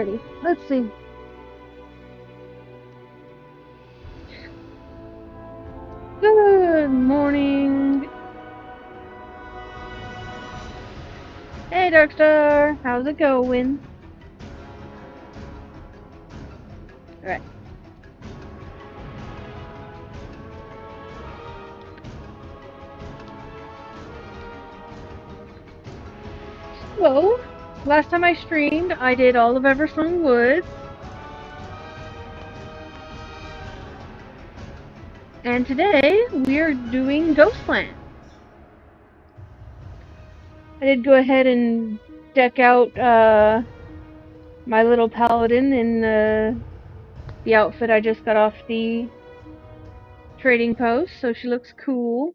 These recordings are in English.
already. Let's see. Good morning. Hey, Darkstar. How's it going? Alright. So, last time I streamed, I did all of Eversong Woods. And today, we're doing Ghostlands. I did go ahead and deck out my little paladin in the outfit I just got off the trading post, so she looks cool.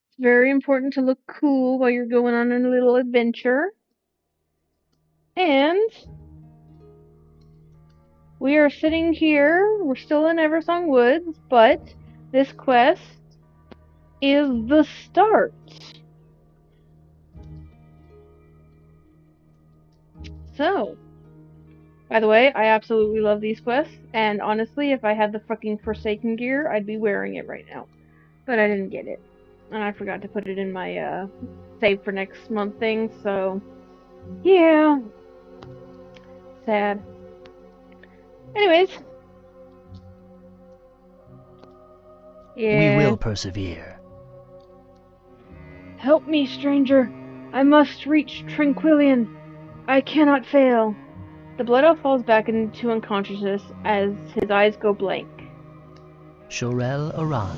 It's very important to look cool while you're going on a little adventure. And we are sitting here, we're still in Eversong Woods, but this quest is the start. So, by the way, I absolutely love these quests, and honestly, if I had the fucking Forsaken gear, I'd be wearing it right now. But I didn't get it. And I forgot to put it in my, save for next month thing, so, yeah. Sad. Anyways. Yeah. We will persevere. Help me, stranger. I must reach Tranquillian. I cannot fail. The Blood Elf falls back into unconsciousness as his eyes go blank. Shorel Aran.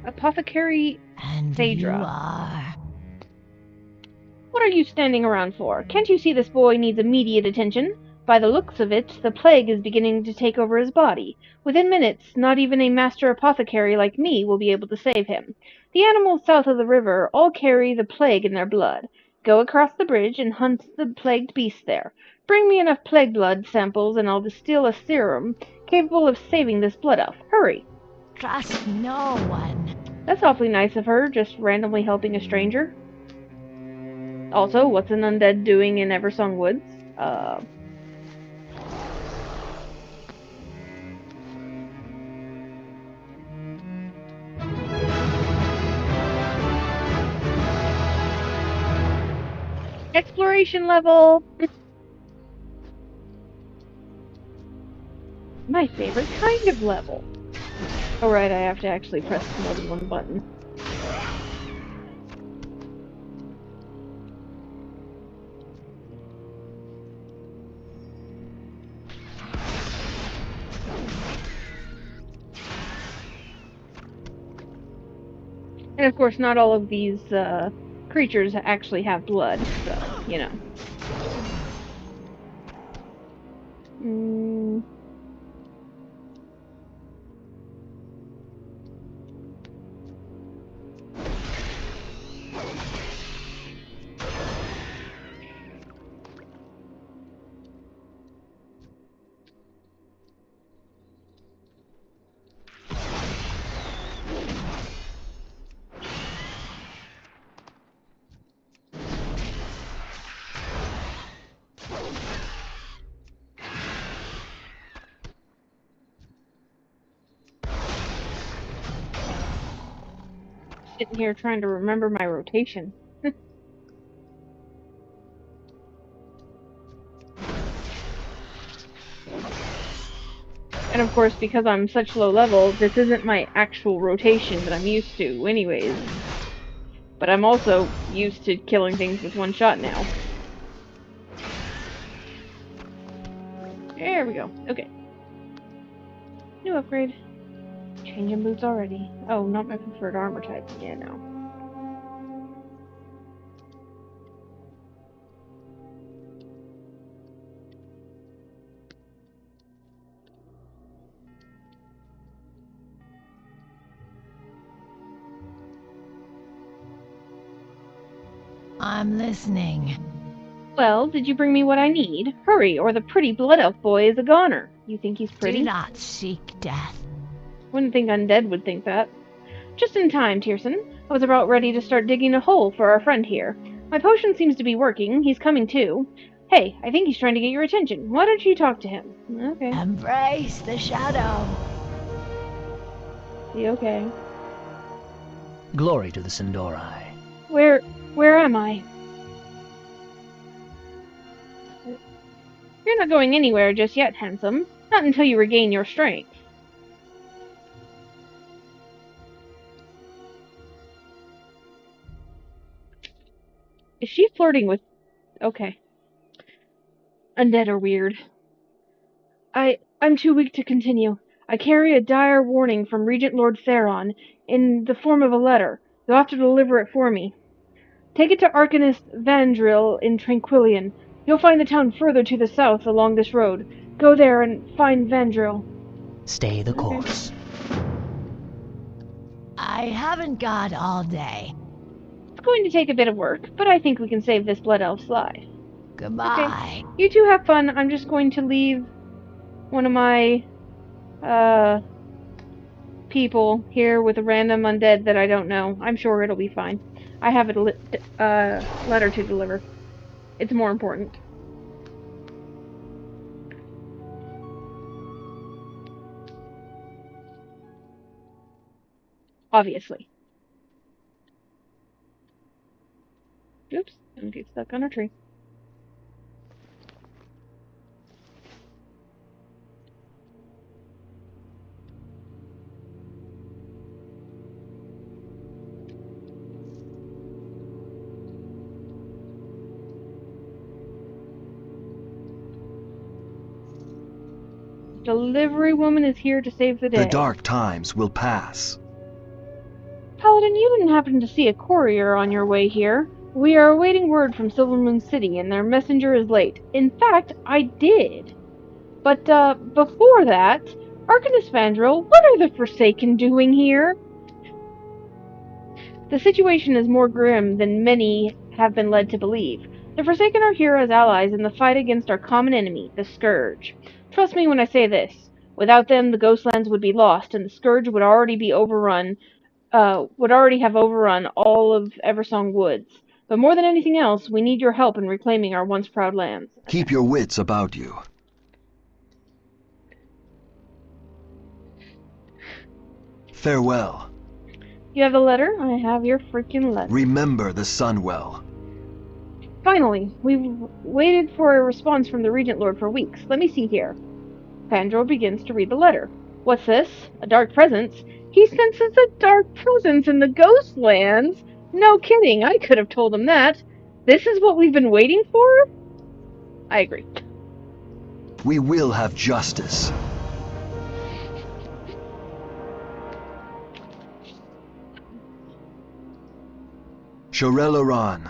Apothecary And Phaedra. you are... What are you standing around for? Can't you see this boy needs immediate attention? By the looks of it, the plague is beginning to take over his body. Within minutes, not even a master apothecary like me will be able to save him. The animals south of the river all carry the plague in their blood. Go across the bridge and hunt the plagued beast there. Bring me enough plague blood samples and I'll distill a serum capable of saving this blood elf. Hurry! Trust no one. That's awfully nice of her, just randomly helping a stranger. Also, what's an undead doing in Eversong Woods? Exploration level! My favorite kind of level. Oh right, I have to actually press more than one button. And of course, not all of these creatures actually have blood, so, you know. Sitting here trying to remember my rotation. And of course, because I'm such low level, this isn't my actual rotation that I'm used to anyways. But I'm also used to killing things with one shot now. There we go. Okay. New upgrade. Changing boots already. Oh, not my preferred armor type. Yeah, no. I'm listening. Well, did you bring me what I need? Hurry, or the pretty blood elf boy is a goner. You think he's pretty? Do not seek death. Wouldn't think undead would think that. Just in time, Tierson. I was about ready to start digging a hole for our friend here. My potion seems to be working. He's coming too. Hey, I think he's trying to get your attention. Why don't you talk to him? Okay. Embrace the shadow. See, okay. Glory to the Sindori. Where am I? You're not going anywhere just yet, handsome. Not until you regain your strength. Is she flirting with... Okay. Undead are weird. I'm too weak to continue. I carry a dire warning from Regent Lord Theron in the form of a letter. You'll have to deliver it for me. Take it to Arcanist Vandril in Tranquillian. You'll find the town further to the south along this road. Go there and find Vandril. Stay the course. I haven't got all day. It's going to take a bit of work, but I think we can save this blood elf's life. Goodbye. Okay. You two have fun. I'm just going to leave one of my people here with a random undead that I don't know. I'm sure it'll be fine. I have a letter to deliver. It's more important. Obviously. Oops, don't get stuck on a tree. Delivery woman is here to save the day. The dark times will pass. Paladin, you didn't happen to see a courier on your way here. We are awaiting word from Silvermoon City, and their messenger is late. In fact, I did. But, before that, Arcanist Vandril, what are the Forsaken doing here? The situation is more grim than many have been led to believe. The Forsaken are here as allies in the fight against our common enemy, the Scourge. Trust me when I say this. Without them, the Ghostlands would be lost, and the Scourge would already have overrun all of Eversong Woods. But more than anything else, we need your help in reclaiming our once proud lands. Keep your wits about you. Farewell. You have the letter? I have your freaking letter. Remember the Sunwell. Finally, we've waited for a response from the Regent Lord for weeks. Let me see here. Pandro begins to read the letter. What's this? A dark presence? He senses a dark presence in the Ghostlands? No kidding, I could have told him that. This is what we've been waiting for? I agree. We will have justice. Shorel Aran.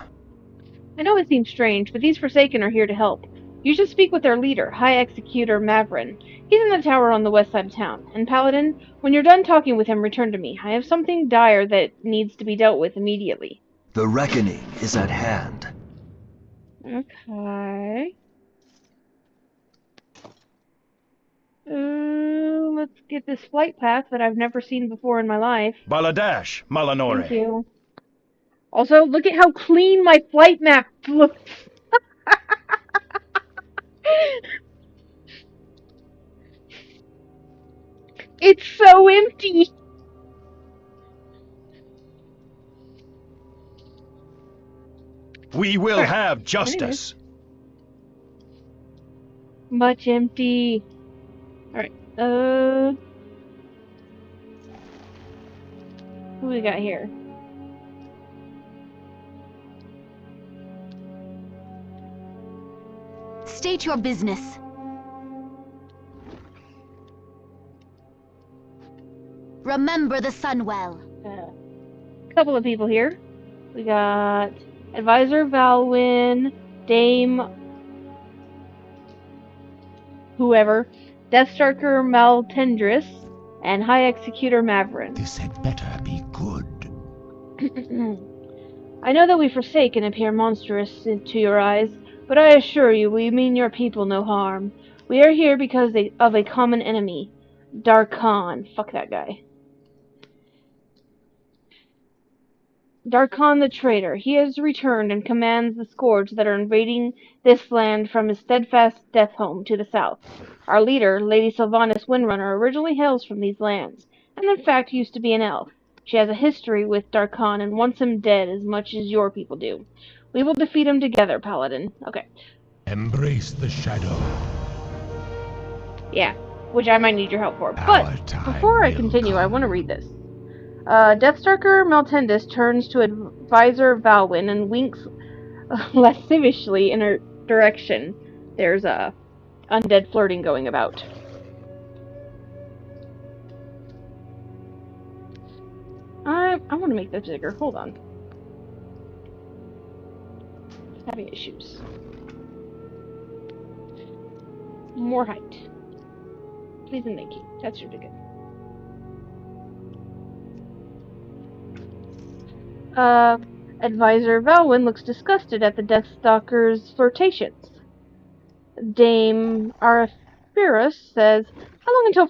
I know it seems strange, but these Forsaken are here to help. You should speak with their leader, High Executor Mavrin. He's in the tower on the west side of town. And Paladin, when you're done talking with him, return to me. I have something dire that needs to be dealt with immediately. The reckoning is at hand. Okay. Let's get this flight path that I've never seen before in my life. Baladash, Malanore. Thank you. Also, look at how clean my flight map looks. It's so empty. We will have justice. Much empty. Alright, who we got here? State your business. Remember the Sunwell. Couple of people here. We got Advisor Valwyn, Dame whoever, Deathstalker Maltendris, and High Executor Mavrin. This had better be good. I know that we Forsaken appear monstrous to your eyes, but I assure you we mean your people no harm. We are here because of a common enemy, Darkhan. Fuck that guy. Darkhan the traitor. He has returned and commands the Scourge that are invading this land from his steadfast death home to the south. Our leader, Lady Sylvanas Windrunner, originally hails from these lands, and in fact used to be an elf. She has a history with Darkhan and wants him dead as much as your people do. We will defeat him together, Paladin. Okay. Embrace the shadow. Yeah, which I might need your help for. Our But time before I will continue, I come. want to read this. Deathstalker Maltendis turns to Advisor Valwyn and winks lasciviously in her direction. There's undead flirting going about. I want to make this bigger. Hold on. Having issues. More height. Please and thank you. That should be good. Advisor Valwyn looks disgusted at the Deathstalker's flirtations. Dame Arathirus says, "How long until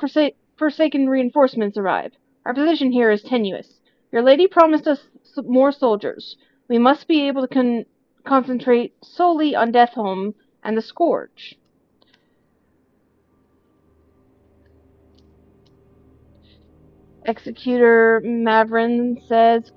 Forsaken reinforcements arrive? Our position here is tenuous. Your lady promised us more soldiers. We must be able to concentrate solely on Deathholm and the Scourge." Executor Mavrin says,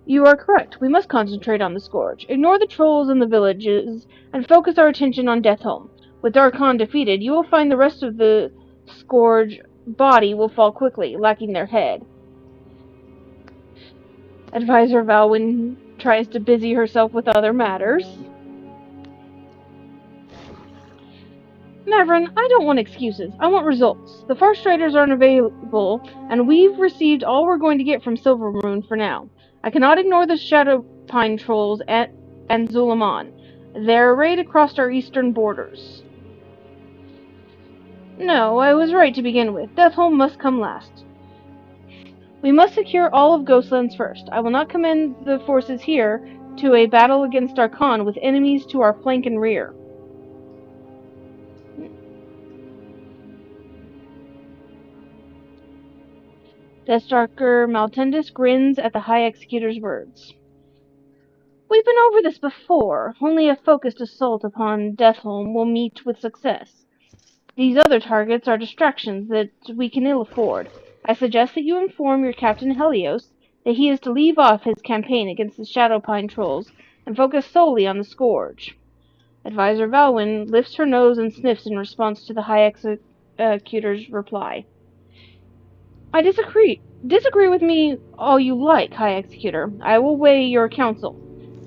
"You are correct. We must concentrate on the Scourge. Ignore the trolls in the villages and focus our attention on Deathholm. With Darkhan defeated, you will find the rest of the Scourge body will fall quickly, lacking their head." Advisor Valwyn tries to busy herself with other matters. Mavrin, I don't want excuses. I want results. The Farstriders aren't available, and we've received all we're going to get from Silvermoon for now. I cannot ignore the Shadowpine trolls and Zulaman. They're arrayed across our eastern borders. No, I was right to begin with. Deathholm must come last. We must secure all of Ghostlands first. I will not commend the forces here to a battle against Darkhan with enemies to our flank and rear. Deathstalker Maltendis grins at the High Executor's words. We've been over this before. Only a focused assault upon Deathholm will meet with success. These other targets are distractions that we can ill afford. I suggest that you inform your Captain Helios that he is to leave off his campaign against the Shadowpine trolls and focus solely on the Scourge. Advisor Valwyn lifts her nose and sniffs in response to the High Executor's reply. I disagree. Disagree with me all you like, High Executor. I will weigh your counsel,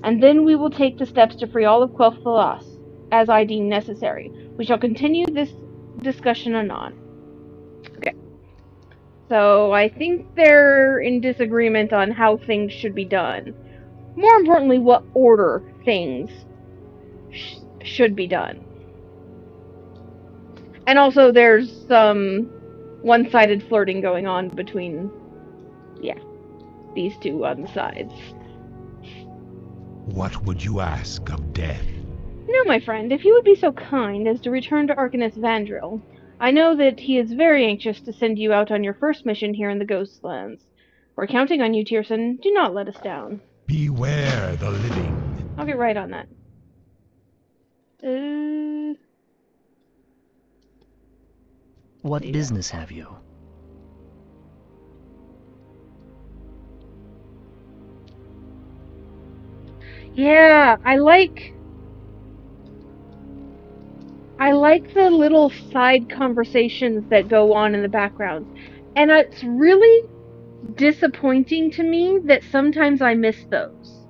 and then we will take the steps to free all of Quel'Thalas, as I deem necessary. We shall continue this discussion anon. Okay. So I think they're in disagreement on how things should be done. More importantly, what order things should be done. And also there's some one-sided flirting going on between, these two on the sides. What would you ask of death? No, my friend, if you would be so kind as to return to Arcanus Vandril. I know that he is very anxious to send you out on your first mission here in the Ghostlands. We're counting on you, Tierson. Do not let us down. Beware the living. I'll get right on that. What business have you? Yeah, I like the little side conversations that go on in the background. And it's really disappointing to me that sometimes I miss those.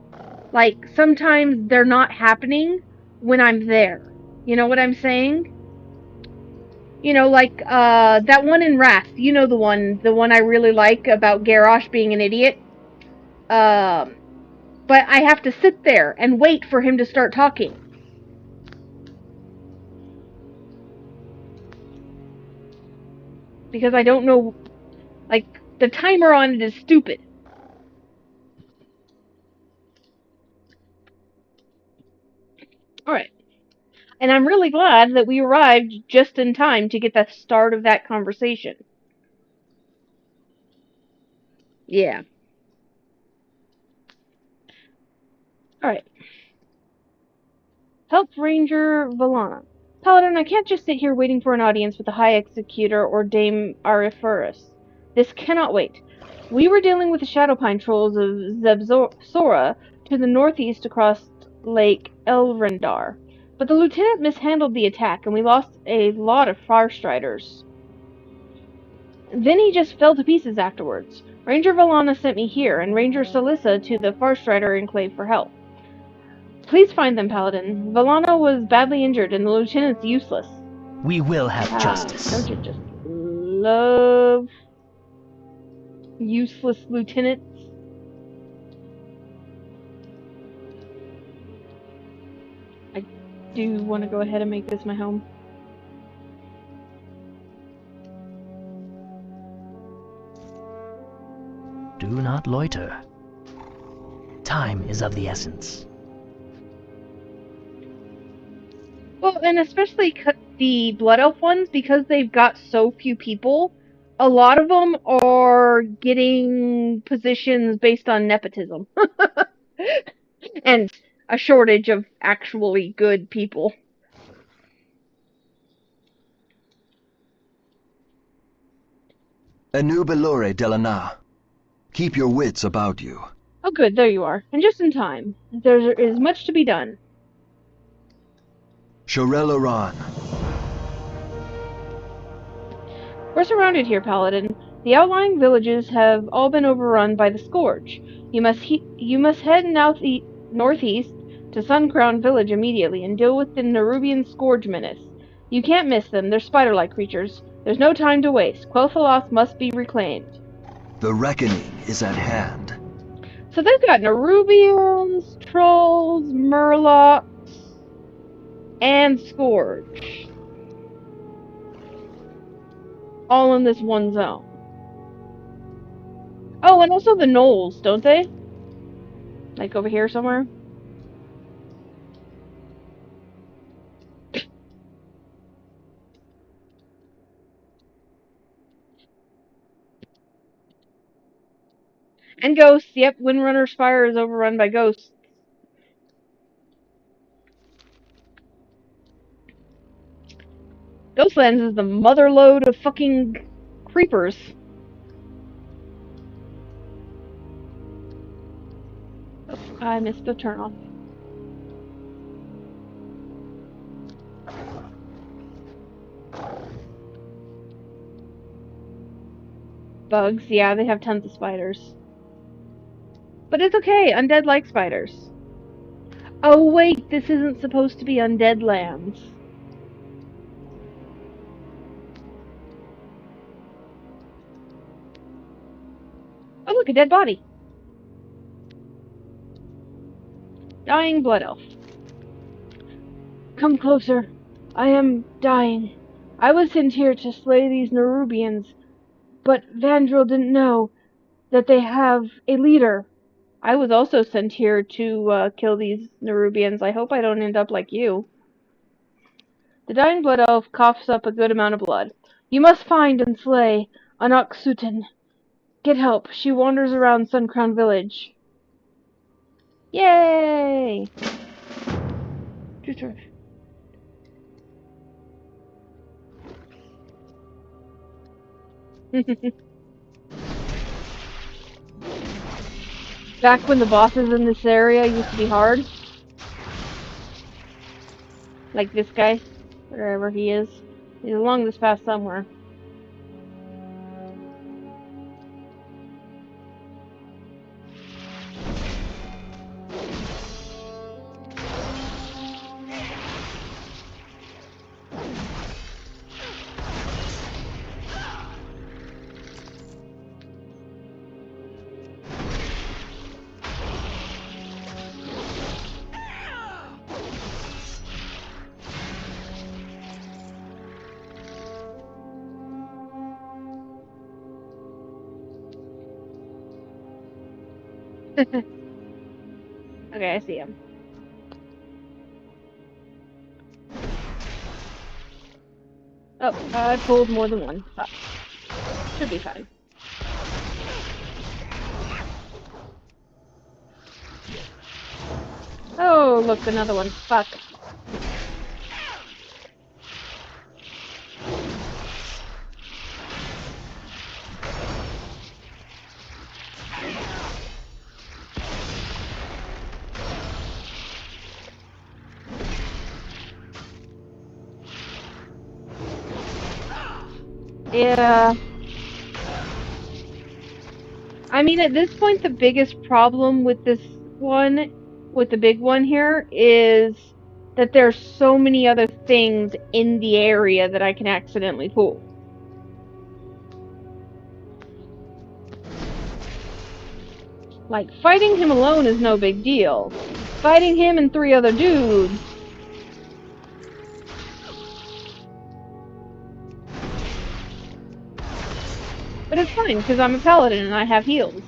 Like, sometimes they're not happening when I'm there. You know what I'm saying? You know, like, that one in Wrath. You know the one I really like about Garrosh being an idiot. But I have to sit there and wait for him to start talking. Because I don't know, like, the timer on it is stupid. Alright. I'm really glad that we arrived just in time to get the start of that conversation. Yeah. Alright. Help Ranger Valana. Paladin, I can't just sit here waiting for an audience with the High Executor or Dame Arifurus. This cannot wait. We were dealing with the Shadowpine trolls of Zebzora to the northeast across Lake Elrendar. But the lieutenant mishandled the attack, and we lost a lot of Farstriders. Then he just fell to pieces afterwards. Ranger Valana sent me here, and Ranger Salissa to the Farstrider Enclave for help. Please find them, Paladin. Valana was badly injured, and the lieutenant's useless. We will have justice. Don't you just love useless lieutenants? I do want to go ahead and make this my home. Do not loiter. Time is of the essence. Well, and especially the Blood Elf ones, because they've got so few people, a lot of them are getting positions based on nepotism. And a shortage of actually good people. Enubilore Delana. Keep your wits about you. Oh good, there you are. And just in time. There is much to be done. Shoreloran. We're surrounded here, Paladin. The outlying villages have all been overrun by the Scourge. You must head northeast to Suncrown Village immediately and deal with the Nerubian Scourge menace. You can't miss them. They're spider-like creatures. There's no time to waste. Quel'Thalas must be reclaimed. The reckoning is at hand. So they've got Nerubians, Trolls, Murlocs, and Scourge. All in this one zone. Oh, and also the Gnolls, don't they? Like over here somewhere? And ghosts, yep, Windrunner Spire is overrun by ghosts. Ghostlands is the motherlode of fucking creepers. Oh, I missed the turnoff. Bugs, yeah, they have tons of spiders. But it's okay, undead like spiders. Oh wait, this isn't supposed to be Undead Lands. Oh look, a dead body. Dying Blood Elf. Come closer. I am dying. I was sent here to slay these Nerubians, but Vandril didn't know that they have a leader. I was also sent here to kill these Nerubians. I hope I don't end up like you. The dying Blood Elf coughs up a good amount of blood. You must find and slay Anak Sutin. Get help. She wanders around Suncrown Village. Yay! Back when the bosses in this area used to be hard. Like this guy. Wherever he is. He's along this path somewhere. Okay, I see him. Oh, I pulled more than one. Fuck. Should be fine. Oh, look, another one. Fuck. Yeah. I mean, at this point, the biggest problem with this one, with the big one here, is that there's so many other things in the area that I can accidentally pull. Like, fighting him alone is no big deal. Fighting him and 3 other dudes... But it's fine, because I'm a paladin and I have heals.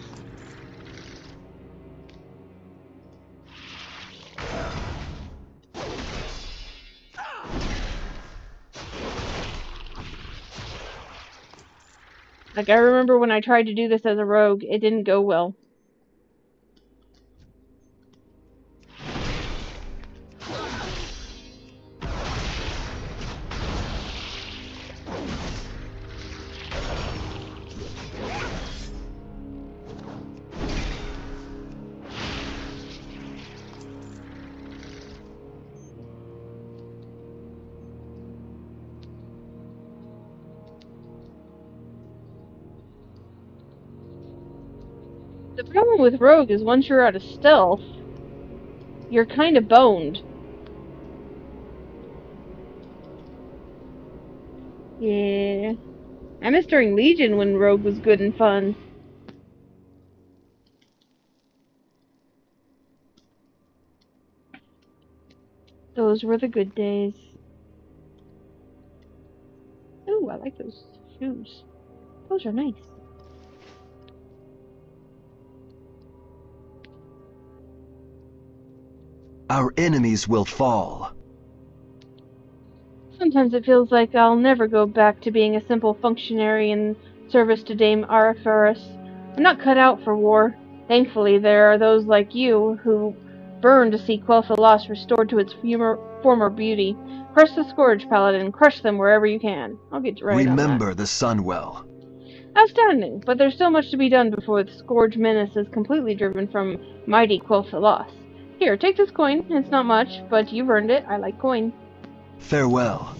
Like, I remember when I tried to do this as a rogue, it didn't go well. The problem with rogue is once you're out of stealth, you're kind of boned. Yeah. I miss during Legion when rogue was good and fun. Those were the good days. Ooh, I like those shoes. Those are nice. Our enemies will fall. Sometimes it feels like I'll never go back to being a simple functionary in service to Dame Araferis. I'm not cut out for war. Thankfully, there are those like you who burn to see Quel'Tha Lost restored to its former beauty. Crush the Scourge, Paladin. Crush them wherever you can. I'll get right on that. Remember the Sunwell. Outstanding, but there's still much to be done before the Scourge menace is completely driven from mighty Quel'Tha Lost. Here, take this coin. It's not much, but you've earned it. I like coin. Farewell.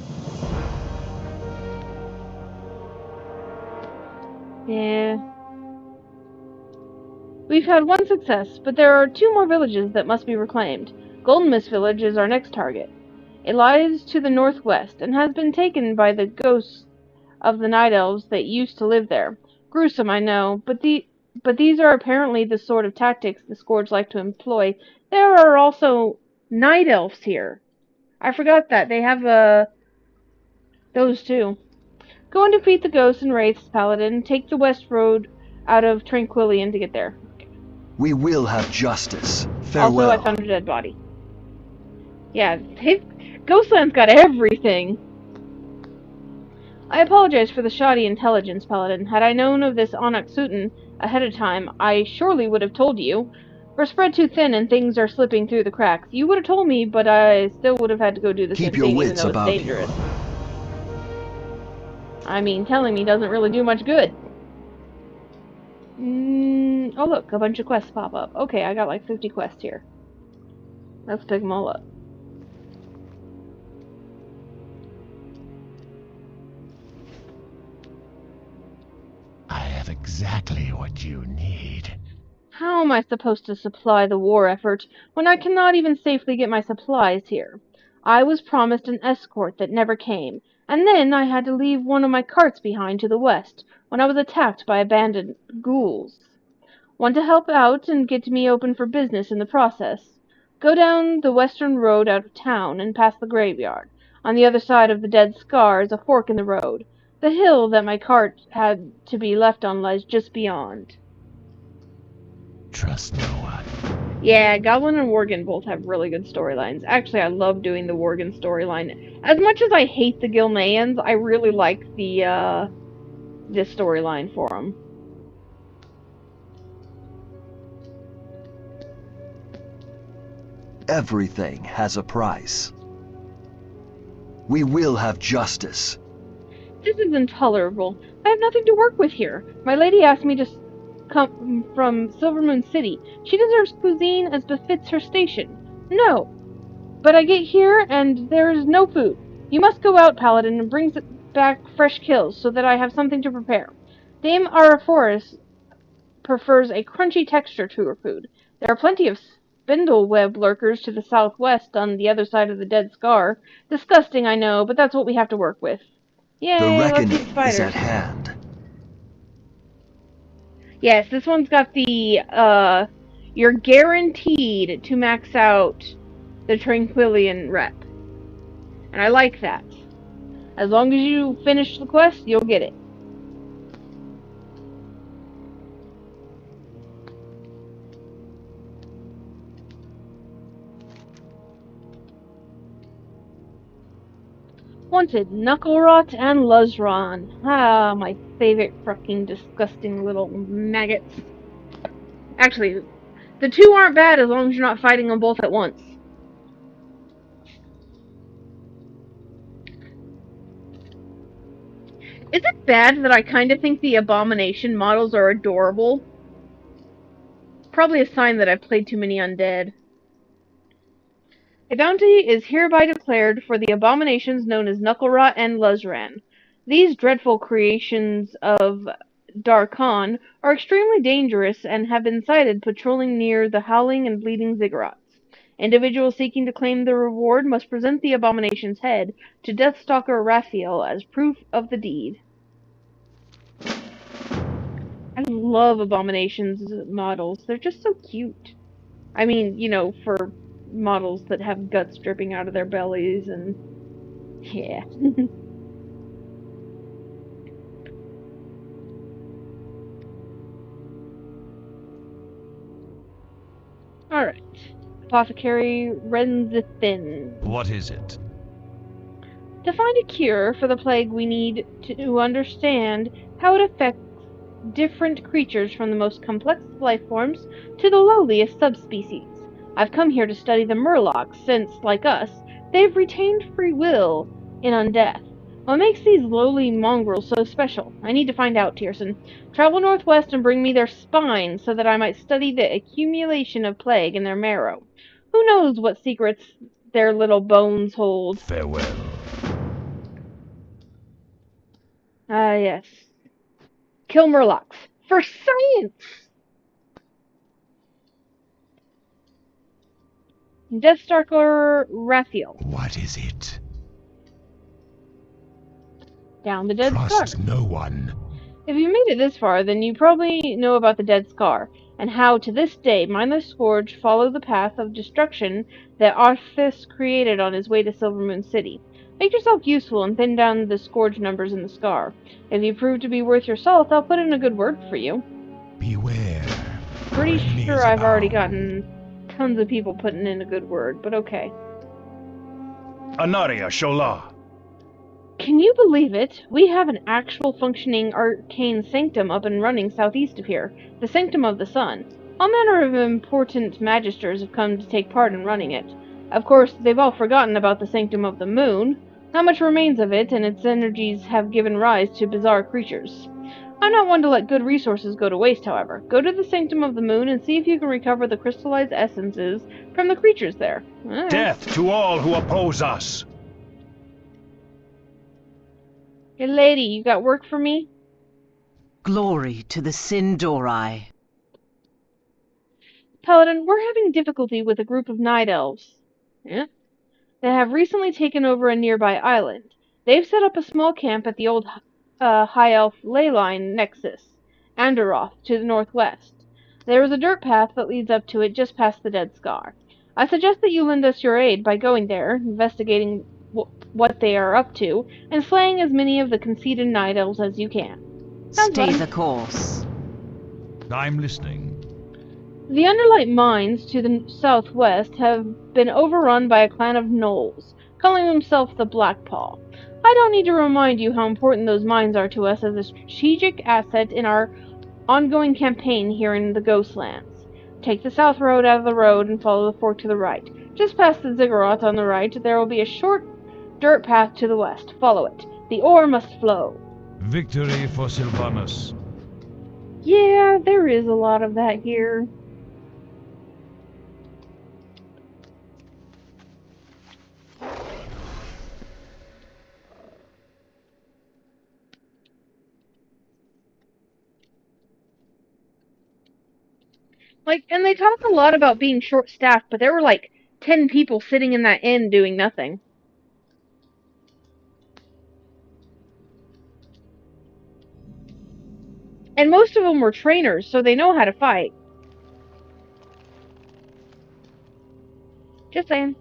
Yeah. We've had one success, but there are 2 more villages that must be reclaimed. Golden Mist Village is our next target. It lies to the northwest, and has been taken by the ghosts of the Night Elves that used to live there. Gruesome, I know, but these are apparently the sort of tactics the Scourge like to employ. There are also Night Elves here. I forgot that. They have, those too. Go and defeat the ghosts and wraiths, Paladin. Take the west road out of Tranquillion to get there. We will have justice. Farewell. Also, I found a dead body. Yeah, Ghostlands got everything. I apologize for the shoddy intelligence, Paladin. Had I known of this Onyx Sutin ahead of time, I surely would have told you. We're spread too thin and things are slipping through the cracks. You would have told me, but I still would have had to go do the same Keep your thing, even wits though it's about dangerous. you. I mean, telling me doesn't really do much good. Oh look, a bunch of quests pop up. Okay, I got like 50 quests here. Let's pick them all up. I have exactly what you need. How am I supposed to supply the war effort when I cannot even safely get my supplies here? I was promised an escort that never came, and then I had to leave one of my carts behind to the west when I was attacked by abandoned ghouls. Want to help out and get me open for business in the process? Go down the western road out of town and past the graveyard. On the other side of the Dead Scar is a fork in the road. The hill that my cart had to be left on lies just beyond. Trust no one. Yeah, Goblin and Worgen both have really good storylines. Actually, I love doing the Worgen storyline. As much as I hate the Gilneans, I really like this storyline for them. Everything has a price. We will have justice. This is intolerable. I have nothing to work with here. My lady asked me to come from Silvermoon City. She deserves cuisine as befits her station. No, but I get here and there is no food. You must go out, Paladin, and bring back fresh kills so that I have something to prepare. Dame Araforis prefers a crunchy texture to her food. There are plenty of spindleweb lurkers to the southwest on the other side of the dead scar. Disgusting, I know, but that's what we have to work with. The Yay, let's eat reckoning is spiders. at hand. Yes, this one's got the, you're guaranteed to max out the Tranquillian rep. And I like that. As long as you finish the quest, you'll get it. Wanted, Knucklerot and Luzron. Ah, my favorite fucking disgusting little maggots. Actually, the two aren't bad as long as you're not fighting them both at once. Is it bad that I kind of think the Abomination models are adorable? Probably a sign that I've played too many undead. A bounty is hereby declared for the abominations known as Knucklerot and Luzran. These dreadful creations of Darkon are extremely dangerous and have been sighted patrolling near the Howling and Bleeding Ziggurats. Individuals seeking to claim the reward must present the abomination's head to Deathstalker Raphael as proof of the deed. I love abominations models. They're just so cute. I mean, you know, for models that have guts dripping out of their bellies and yeah. Alright. Apothecary Renzithin. What is it? To find a cure for the plague, we need to understand how it affects different creatures from the most complex life forms to the lowliest subspecies. I've come here to study the Murlocs, since, like us, they've retained free will in undeath. What makes these lowly mongrels so special? I need to find out, Tierson. Travel northwest and bring me their spines so that I might study the accumulation of plague in their marrow. Who knows what secrets their little bones hold? Farewell. Ah, yes. Kill Murlocs. For science! Deathstalker Raphael. What is it? Down the dead scar. Trust no one. If you made it this far, then you probably know about the dead scar, and how to this day Mindless Scourge follow the path of destruction that Arthas created on his way to Silvermoon City. Make yourself useful and thin down the scourge numbers in the scar. If you prove to be worth your salt, I'll put in a good word for you. Beware. Pretty Enemies sure I've already abound. gotten tons of people putting in a good word, but okay. Anaria Shola. Can you believe it? We have an actual functioning arcane sanctum up and running southeast of here, the Sanctum of the Sun. All manner of important magisters have come to take part in running it. Of course, they've all forgotten about the Sanctum of the Moon. Not much remains of it, and its energies have given rise to bizarre creatures. I'm not one to let good resources go to waste, however. Go to the Sanctum of the Moon and see if you can recover the crystallized essences from the creatures there. Right. Death to all who oppose us. Hey lady, you got work for me? Glory to the Sindori. Paladin, we're having difficulty with a group of night elves. Yeah? They have recently taken over a nearby island. They've set up a small camp at the old High Elf ley line nexus, Anderoth, to the northwest. There is a dirt path that leads up to it just past the Dead Scar. I suggest that you lend us your aid by going there, investigating what they are up to, and slaying as many of the conceited night elves as you can. Sounds Stay fun. the course. I'm listening. The Underlight mines to the southwest have been overrun by a clan of gnolls, calling themselves the Blackpaw. I don't need to remind you how important those mines are to us as a strategic asset in our ongoing campaign here in the Ghostlands. Take the south road out of the road and follow the fork to the right. Just past the ziggurat on the right, there will be a short dirt path to the west. Follow it. The ore must flow. Victory for Sylvanus. Yeah, there is a lot of that here. And they talk a lot about being short-staffed, but there were 10 people sitting in that inn doing nothing. And most of them were trainers, so they know how to fight. Just saying.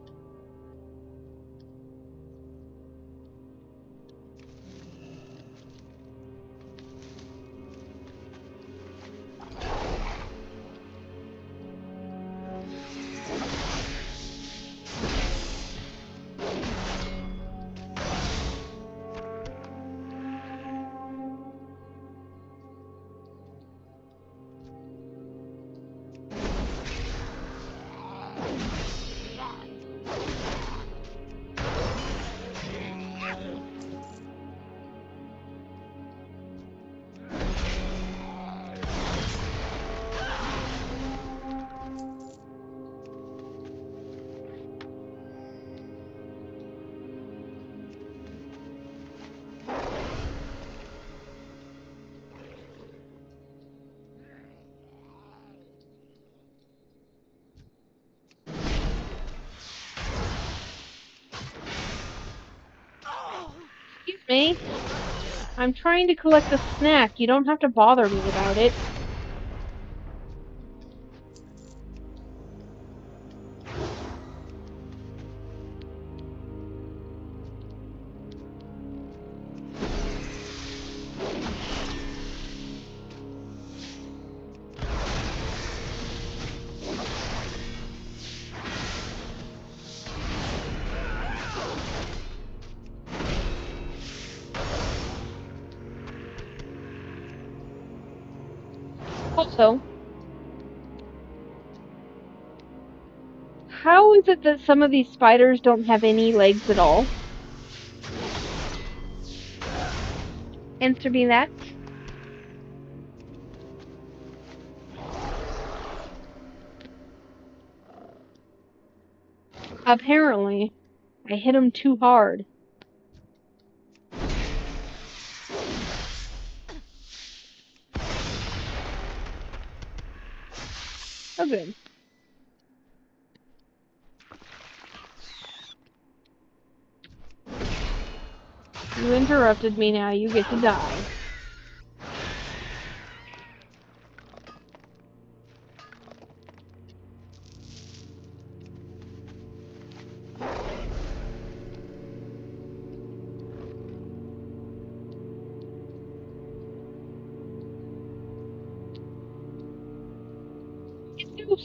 Excuse me. I'm trying to collect a snack. You don't have to bother me about it. Also, how is it that some of these spiders don't have any legs at all? Answer me that. Apparently, I hit him too hard. Oh, good. You interrupted me, now you get to die. It's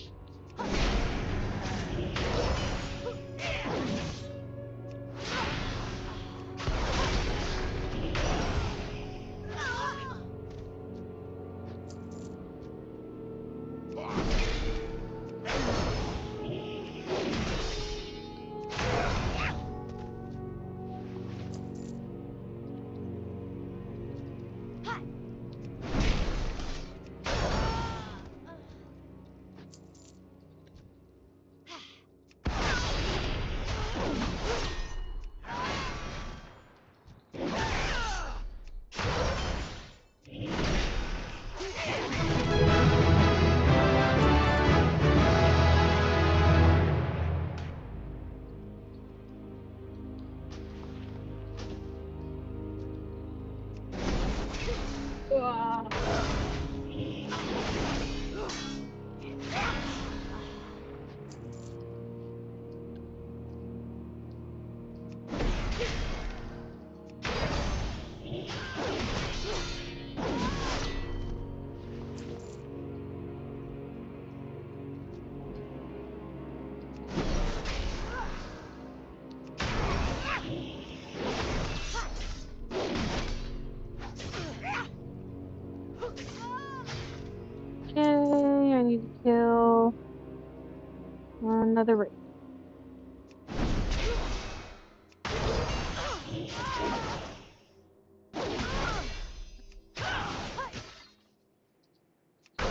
another raid.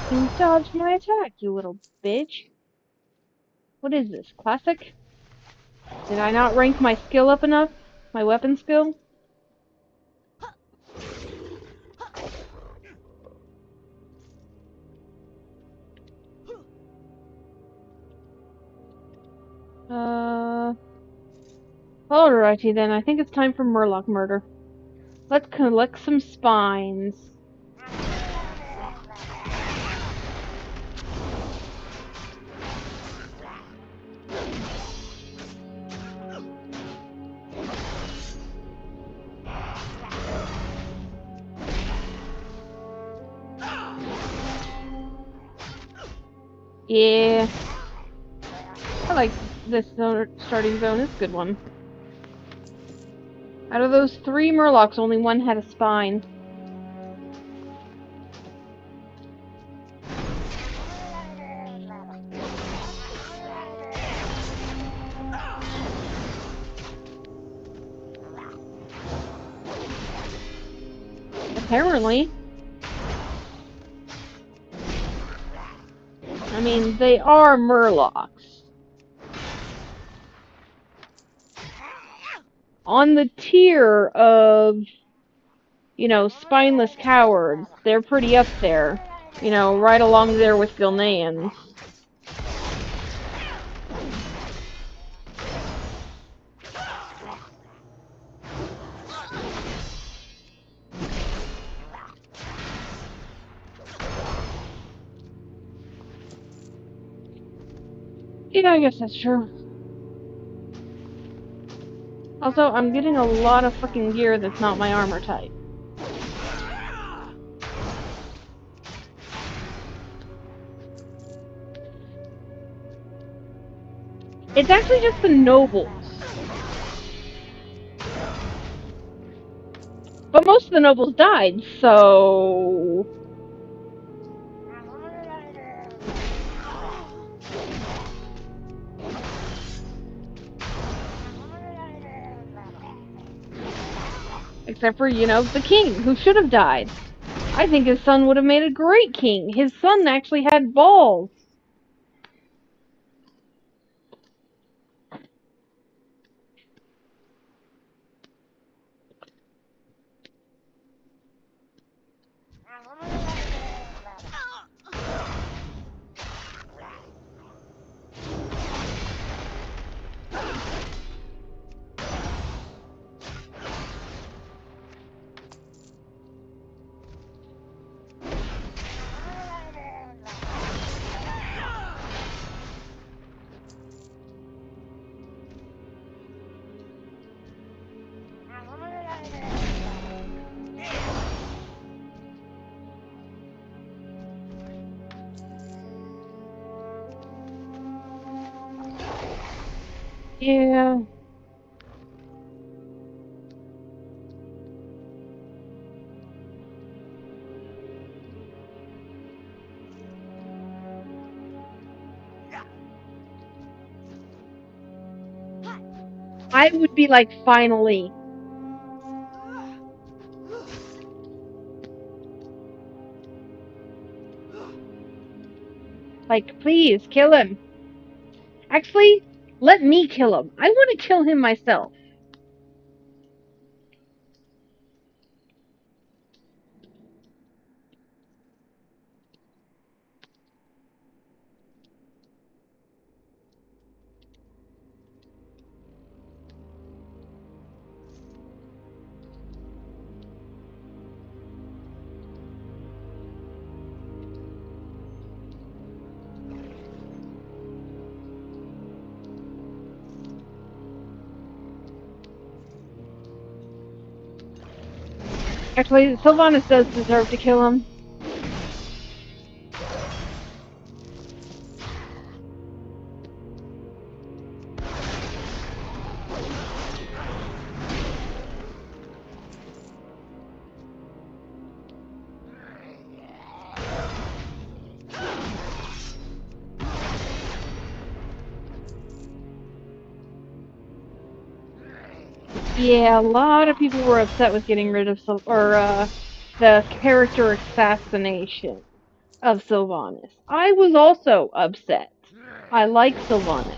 You dodged my attack, you little bitch. What is this? Classic? Did I not rank my skill up enough? My weapon skill? Alrighty then, I think it's time for Murloc murder. Let's collect some spines. Yeah. I like this starting zone. It's a good one. Out of those 3 Murlocs, only one had a spine. Apparently. I mean, they are Murlocs. On the tier of, you know, spineless cowards, they're pretty up there. You know, right along there with Gilneans. Yeah, I guess that's true. Also, I'm getting a lot of fucking gear that's not my armor type. It's actually just the nobles. But most of the nobles died, so... Except for, you know, the king, who should have died. I think his son would have made a great king. His son actually had balls. Yeah. I would be like, finally. Like, please, kill him. Actually, let me kill him. I want to kill him myself. Actually, Sylvanas does deserve to kill him. Yeah, a lot of people were upset with getting rid of the character assassination of Sylvanas. I was also upset. I like Sylvanas.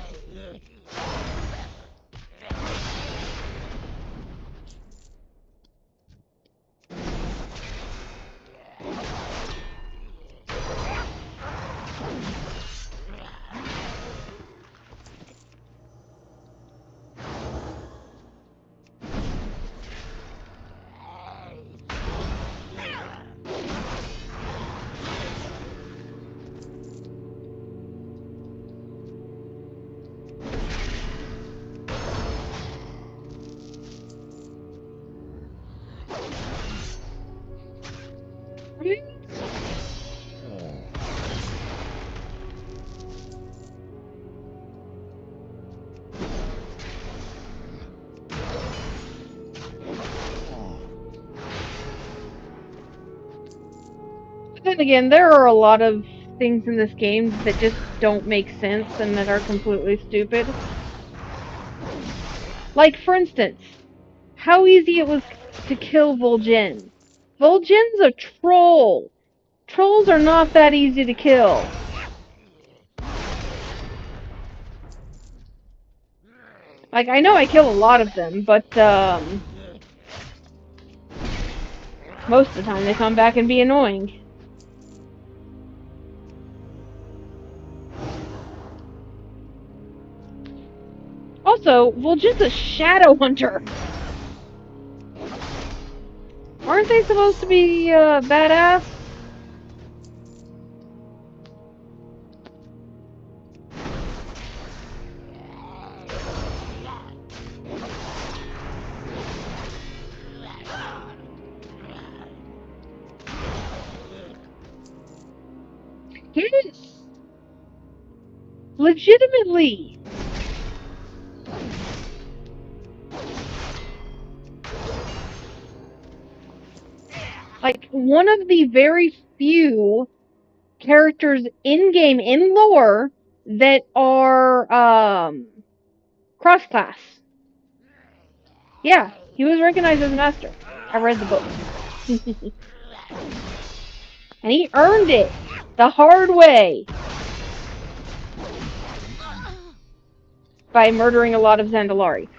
Then again, there are a lot of things in this game that just don't make sense and that are completely stupid. Like, for instance, how easy it was to kill Vol'jin. Vol'jin's a troll. Trolls are not that easy to kill. Like, I know I kill a lot of them, but, most of the time they come back and be annoying. Also, Vol'jin's a shadow hunter. Aren't they supposed to be, badass? Yes! Legitimately! Like, one of the very few characters in-game, in lore, that are, cross-class. Yeah, he was recognized as a master. I read the book. And he earned it! The hard way! By murdering a lot of Zandalari.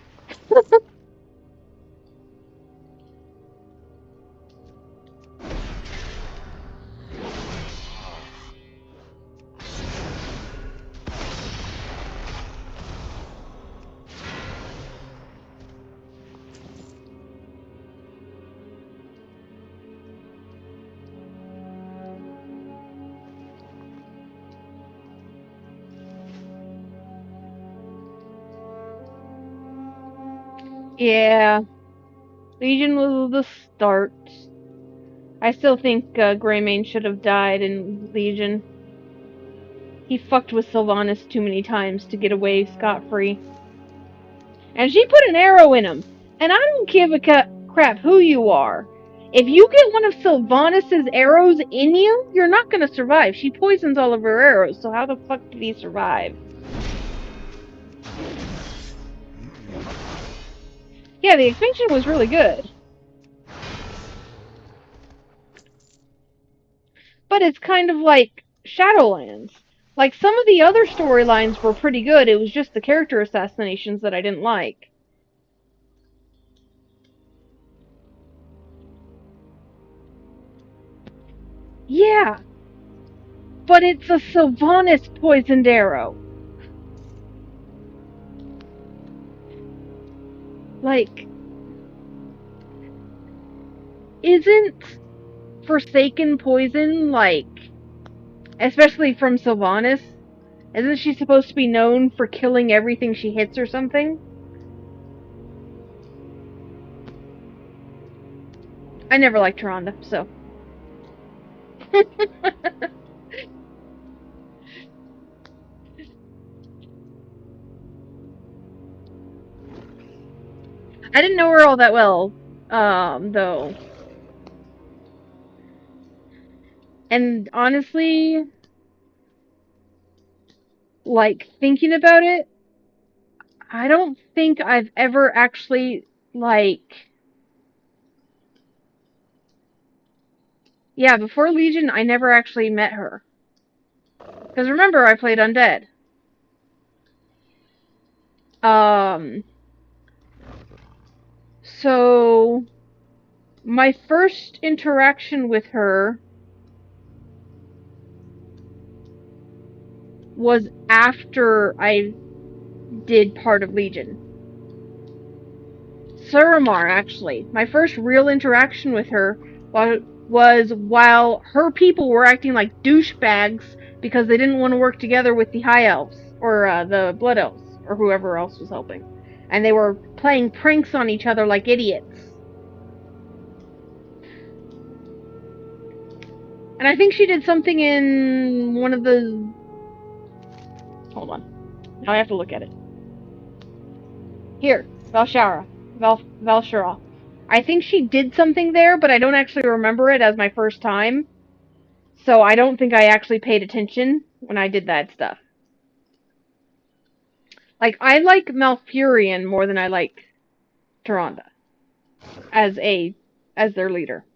Yeah. Legion was the start. I still think Greymane should have died in Legion. He fucked with Sylvanas too many times to get away scot-free. And she put an arrow in him. And I don't give a crap who you are. If you get one of Sylvanas' arrows in you, you're not gonna survive. She poisons all of her arrows, so how the fuck did he survive? Yeah, the expansion was really good. But it's kind of like Shadowlands. Like, some of the other storylines were pretty good, it was just the character assassinations that I didn't like. Yeah, but it's a Sylvanas poisoned arrow. Like, isn't Forsaken poison, like, especially from Sylvanas, isn't she supposed to be known for killing everything she hits or something? I never liked Tyrande, so. I didn't know her all that well, though. And honestly, like, thinking about it, I don't think I've ever actually like... Yeah, before Legion, I never actually met her. Because remember, I played Undead. So... My first interaction with her was after I did part of Legion. Suramar, actually. My first real interaction with her was while her people were acting like douchebags because they didn't want to work together with the High Elves, or the Blood Elves, or whoever else was helping. And they were playing pranks on each other like idiots. And I think she did something in one of the... Hold on. Now I have to look at it. Here, Valshara. I think she did something there, but I don't actually remember it as my first time. So I don't think I actually paid attention when I did that stuff. Like, I like Malfurion more than I like Tyrande as their leader.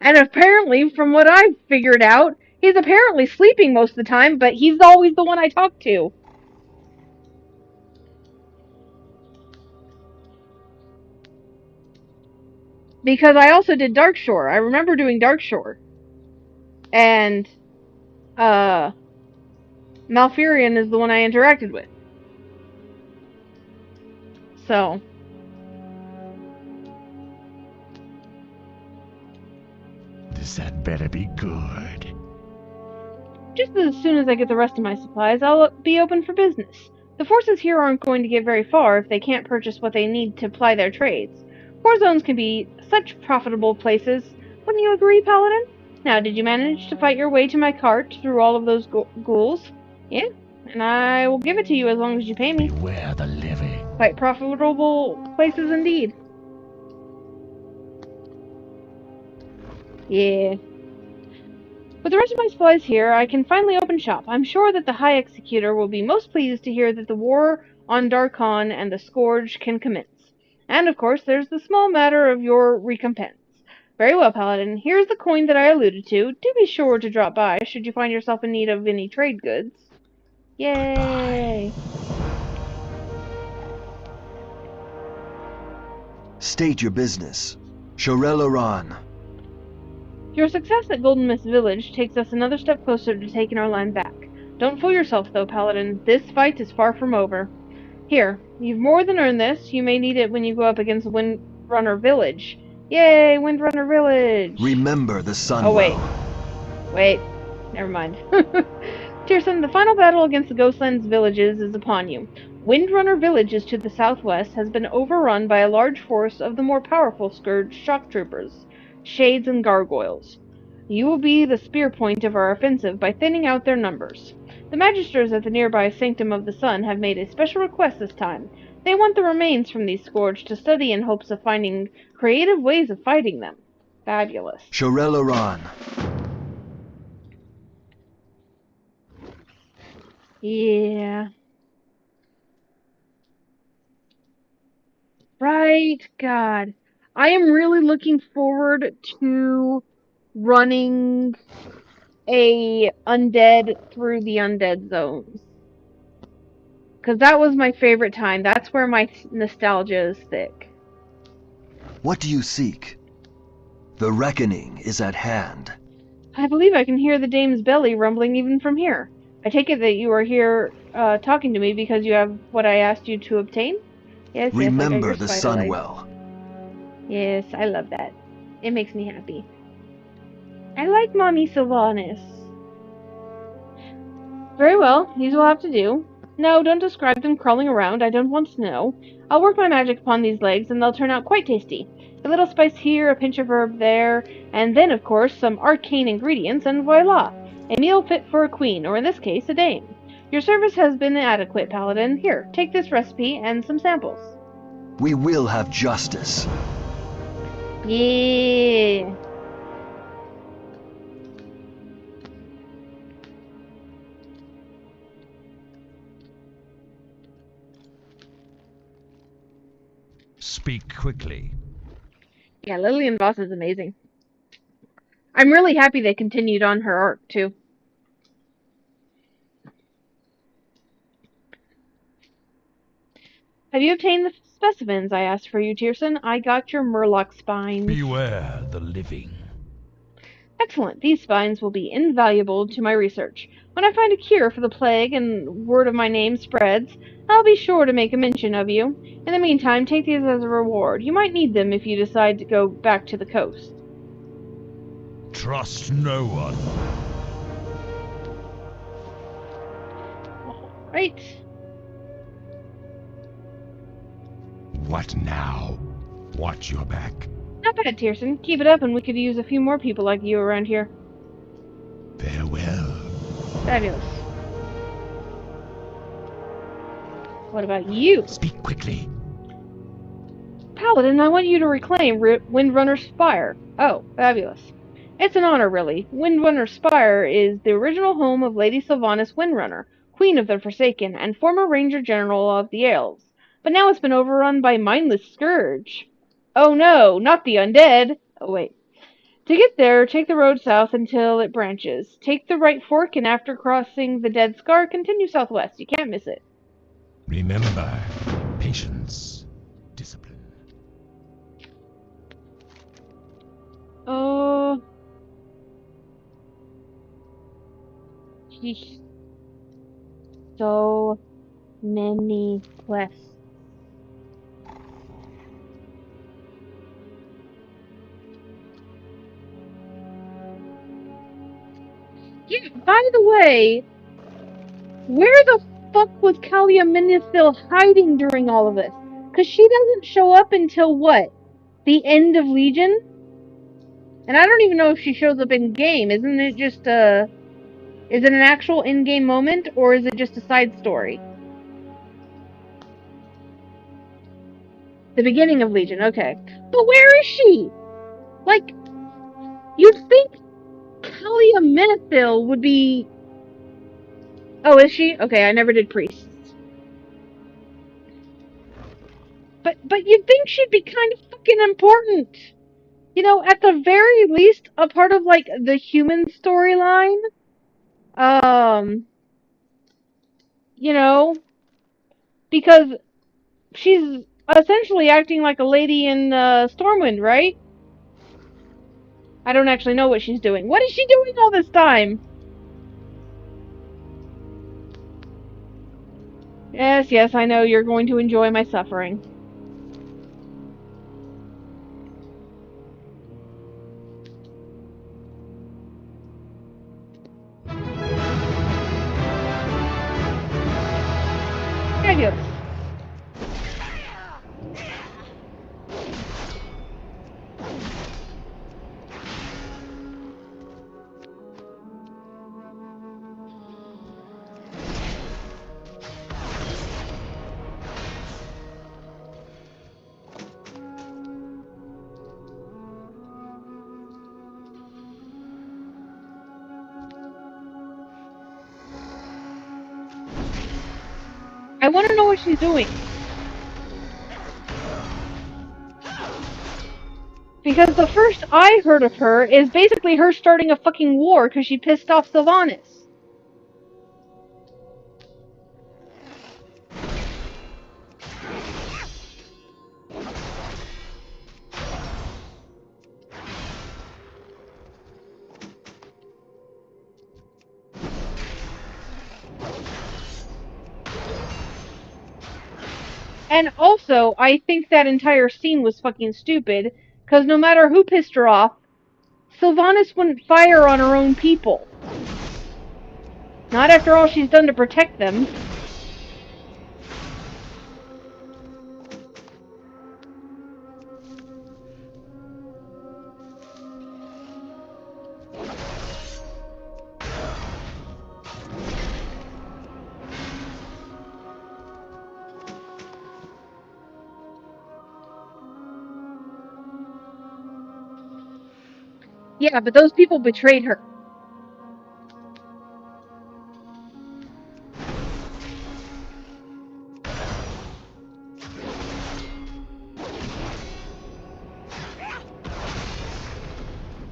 And apparently, from what I've figured out, he's apparently sleeping most of the time, but he's always the one I talk to. Because I also did Darkshore. I remember doing Darkshore. And, Malfurion is the one I interacted with. So. This had better be good. Just as soon as I get the rest of my supplies, I'll be open for business. The forces here aren't going to get very far if they can't purchase what they need to ply their trades. War zones can be such profitable places. Wouldn't you agree, Paladin? Now, did you manage to fight your way to my cart through all of those ghouls? Yeah, and I will give it to you as long as you pay me. Beware the living. Quite profitable places indeed. Yeah. With the rest of my supplies here, I can finally open shop. I'm sure that the High Executor will be most pleased to hear that the war on Darkon and the Scourge can commence. And, of course, there's the small matter of your recompense. Very well, Paladin. Here's the coin that I alluded to. Do be sure to drop by should you find yourself in need of any trade goods. Yay! State your business. Shorel. Your success at Golden Mist Village takes us another step closer to taking our land back. Don't fool yourself, though, Paladin. This fight is far from over. Here, you've more than earned this. You may need it when you go up against Windrunner Village. Yay, Windrunner Village! Remember the Sunwell. Oh, wait. Wait. Never mind. Tierson, the final battle against the Ghostlands villages is upon you. Windrunner Village is to the southwest, has been overrun by a large force of the more powerful Scourge shock troopers, Shades and Gargoyles. You will be the spear point of our offensive by thinning out their numbers. The magisters at the nearby Sanctum of the Sun have made a special request this time. They want the remains from these Scourge to study in hopes of finding creative ways of fighting them. Fabulous. Shorel. Yeah. Right, God. I am really looking forward to running a undead through the undead zones. Because that was my favorite time. That's where my nostalgia is thick. What do you seek? The reckoning is at hand. I believe I can hear the dame's belly rumbling even from here. I take it that you are here talking to me because you have what I asked you to obtain? Yes, Remember I got your the spider legs. Sunwell. Yes, I love that. It makes me happy. I like Mommy Sylvanas. Very well, these will have to do. No, don't describe them crawling around, I don't want to know. I'll work my magic upon these legs, and they'll turn out quite tasty. A little spice here, a pinch of herb there, and then, of course, some arcane ingredients, and voila! A meal fit for a queen, or in this case, a dame. Your service has been adequate, Paladin. Here, take this recipe and some samples. We will have justice. Yeah. Speak quickly. Yeah, Lillian Voss is amazing. I'm really happy they continued on her arc, too. Have you obtained the specimens I asked for you, Tierson? I got your Murloc spines. Beware the living. Excellent. These spines will be invaluable to my research. When I find a cure for the plague and word of my name spreads, I'll be sure to make a mention of you. In the meantime, take these as a reward. You might need them if you decide to go back to the coast. Trust no one. Right. What now? Watch your back. Not bad, Tierson. Keep it up and we could use a few more people like you around here. Farewell. Fabulous. What about you? Speak quickly. Paladin, I want you to reclaim Windrunner's Spire. Oh, fabulous. It's an honor, really. Windrunner's Spire is the original home of Lady Sylvanas Windrunner, Queen of the Forsaken, and former Ranger General of the Elves. But now it's been overrun by mindless Scourge. Oh no, not the undead! Oh wait. To get there, take the road south until it branches. Take the right fork, and after crossing the Dead Scar, continue southwest. You can't miss it. Remember, patience, discipline. Oh. Sheesh. So many quests. Yeah, by the way, where the fuck was Kalia Menethil hiding during all of this? Because she doesn't show up until what? The end of Legion? And I don't even know if she shows up in game. Isn't it just is it an actual in-game moment, or is it just a side story? The beginning of Legion, okay. But where is she? Like, you'd think Kalia Menethil would be... Oh, is she? Okay, I never did priests. But you'd think she'd be kind of fucking important. You know, at the very least, a part of, like, the human storyline. You know, because she's essentially acting like a lady in Stormwind, right? I don't actually know what she's doing. What is she doing all this time? Yes, I know you're going to enjoy my suffering. Fabulous. I want to know what she's doing. Because the first I heard of her is basically her starting a fucking war because she pissed off Sylvanas. And also, I think that entire scene was fucking stupid, because no matter who pissed her off, Sylvanas wouldn't fire on her own people. Not after all she's done to protect them. Yeah, but those people betrayed her.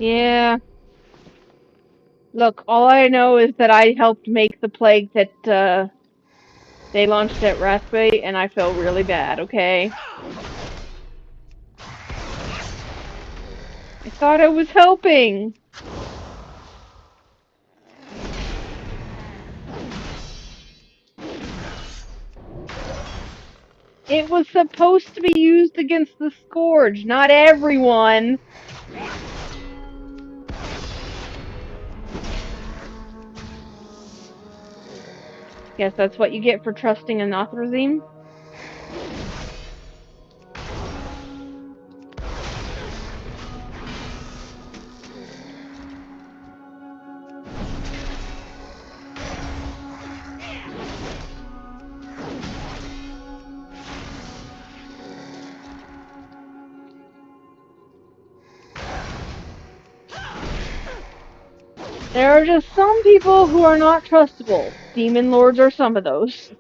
Yeah. Look, all I know is that I helped make the plague that, they launched at Raspberry, and I feel really bad, okay? I thought I was helping! It was supposed to be used against the Scourge, not everyone! Guess that's what you get for trusting an Nothrazim. There are just some people who are not trustable. Demon Lords are some of those.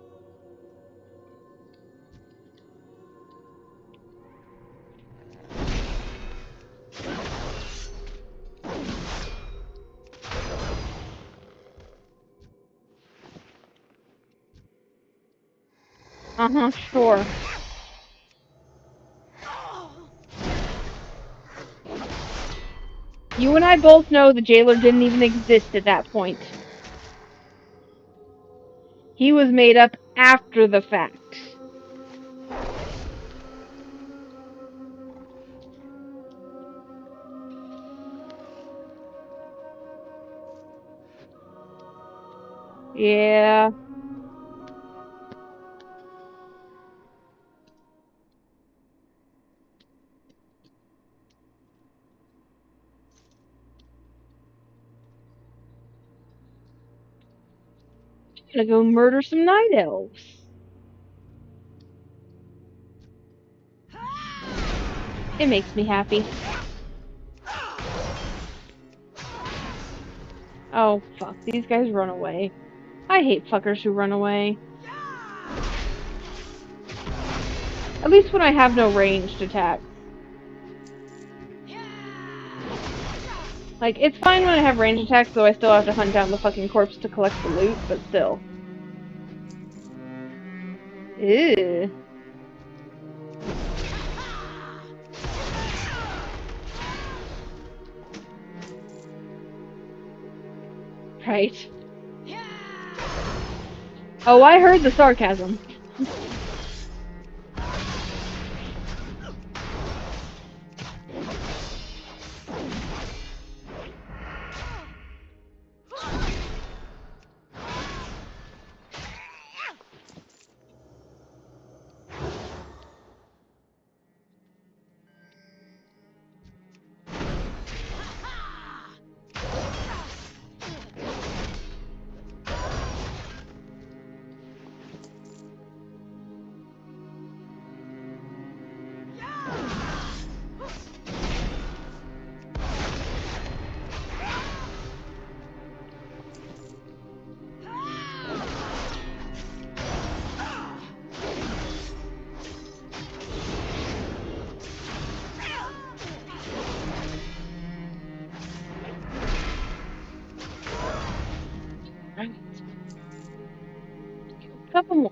Uh-huh, sure. You and I both know the jailer didn't even exist at that point. He was made up after the fact. Yeah. I'm gonna go murder some night elves. It makes me happy. Oh, fuck. These guys run away. I hate fuckers who run away. At least when I have no ranged attacks. Like, it's fine when I have ranged attacks, though I still have to hunt down the fucking corpse to collect the loot, but still. Ew. Right. Oh, I heard the sarcasm. Right. A couple more.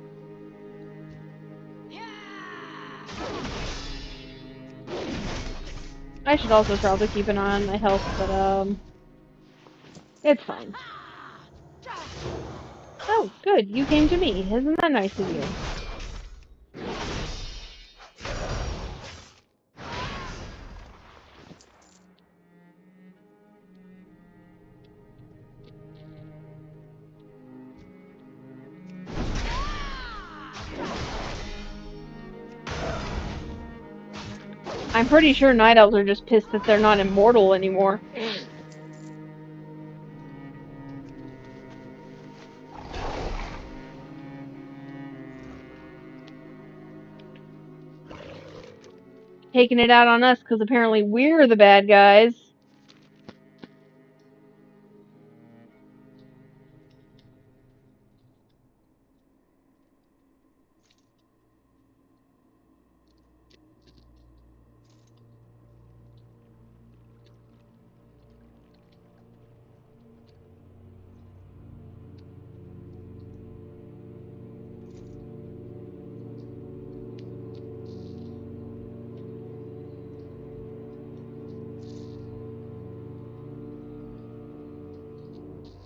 I should also probably keep an eye on my health, but, it's fine. Oh, good, you came to me. Isn't that nice of you? I'm pretty sure Night Elves are just pissed that they're not immortal anymore. Taking it out on us because apparently we're the bad guys.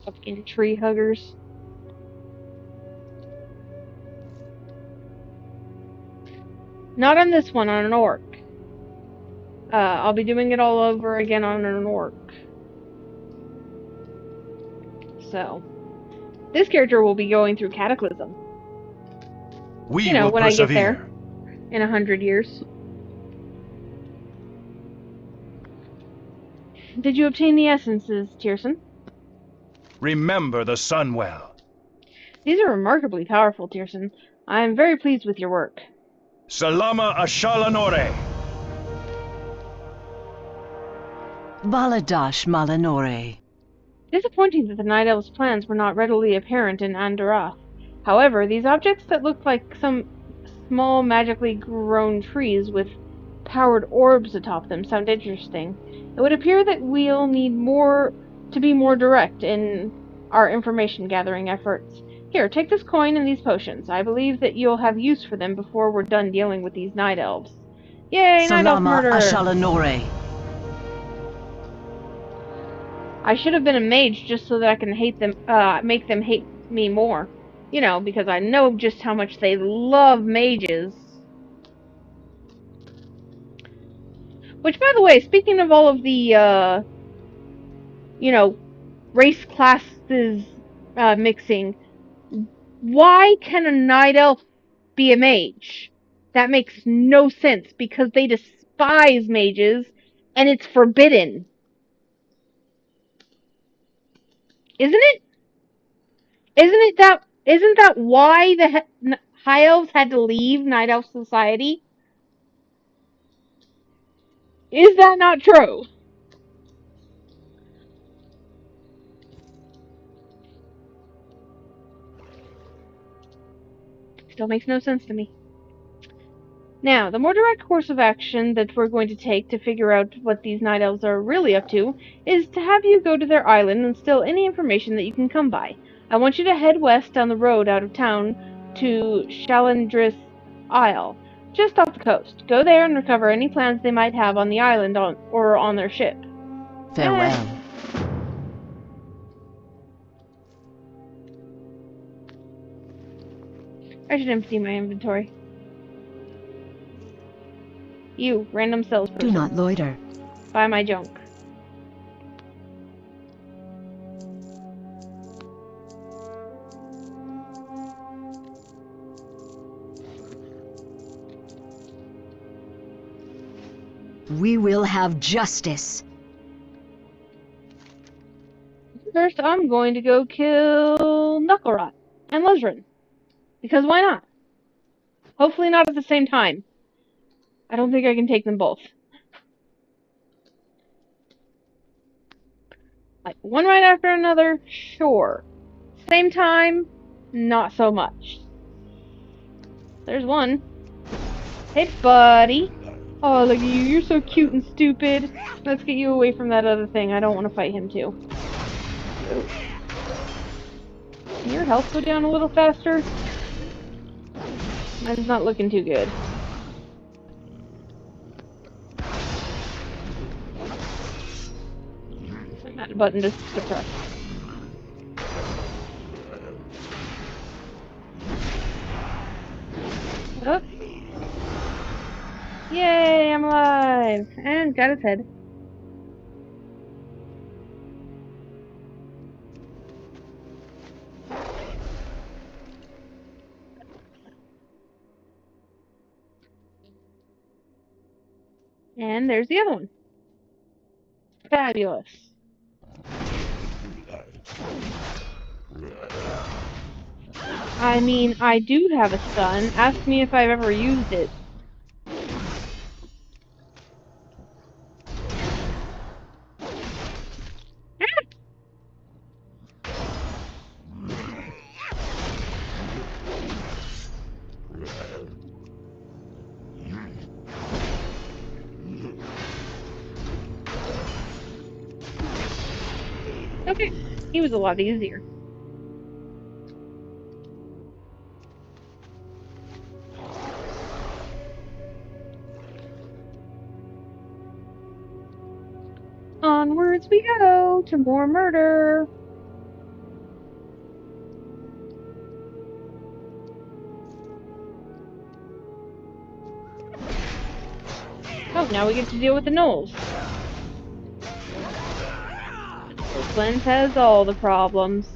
Fucking tree huggers. Not on this one, on an orc. I'll be doing it all over again on an orc. So, this character will be going through Cataclysm. We You know, will when I get persevere. there. In 100 years. Did you obtain the essences, Tierson? Remember the Sunwell. These are remarkably powerful, Tierson. I am very pleased with your work. Salama Ashalanore. Baladash Malanore. Disappointing that the Night Elves' plans were not readily apparent in Andarath. However, these objects that look like some small magically grown trees with powered orbs atop them sound interesting. It would appear that we'll need to be more direct in our information gathering efforts. Here, take this coin and these potions. I believe that you'll have use for them before we're done dealing with these Night Elves. Yay, Night Elf Salama murder! Ashalanore. I should have been a mage just so that I can make them hate me more. You know, because I know just how much they love mages. Which, by the way, speaking of all of the, race classes mixing, why can a night elf be a mage? That makes no sense, because they despise mages, and it's forbidden. Isn't it? Isn't that why the High Elves had to leave Night Elf Society? Is that not true? Still makes no sense to me. Now, the more direct course of action that we're going to take to figure out what these Night Elves are really up to is to have you go to their island and steal any information that you can come by. I want you to head west down the road out of town to Shalandris Isle, just off the coast. Go there and recover any plans they might have on the island or on their ship. Farewell. I should empty my inventory. You, random salesperson. Do not loiter. Buy my junk. We will have justice. First, I'm going to go kill Knucklerot and Lezrin. Because why not? Hopefully not at the same time. I don't think I can take them both. Like, one right after another, sure. Same time, not so much. There's one. Hey, buddy. Oh, look at you. You're so cute and stupid. Let's get you away from that other thing. I don't want to fight him, too. Can your health go down a little faster? Mine's not looking too good. I'm at a button to press. Oh. Yay, I'm alive! And got its head. And there's the other one. Fabulous. I mean, I do have a stun. Ask me if I've ever used it. Okay, he was a lot easier. Onwards we go to more murder. Oh, now we get to deal with the gnolls. Ghostlands has all the problems.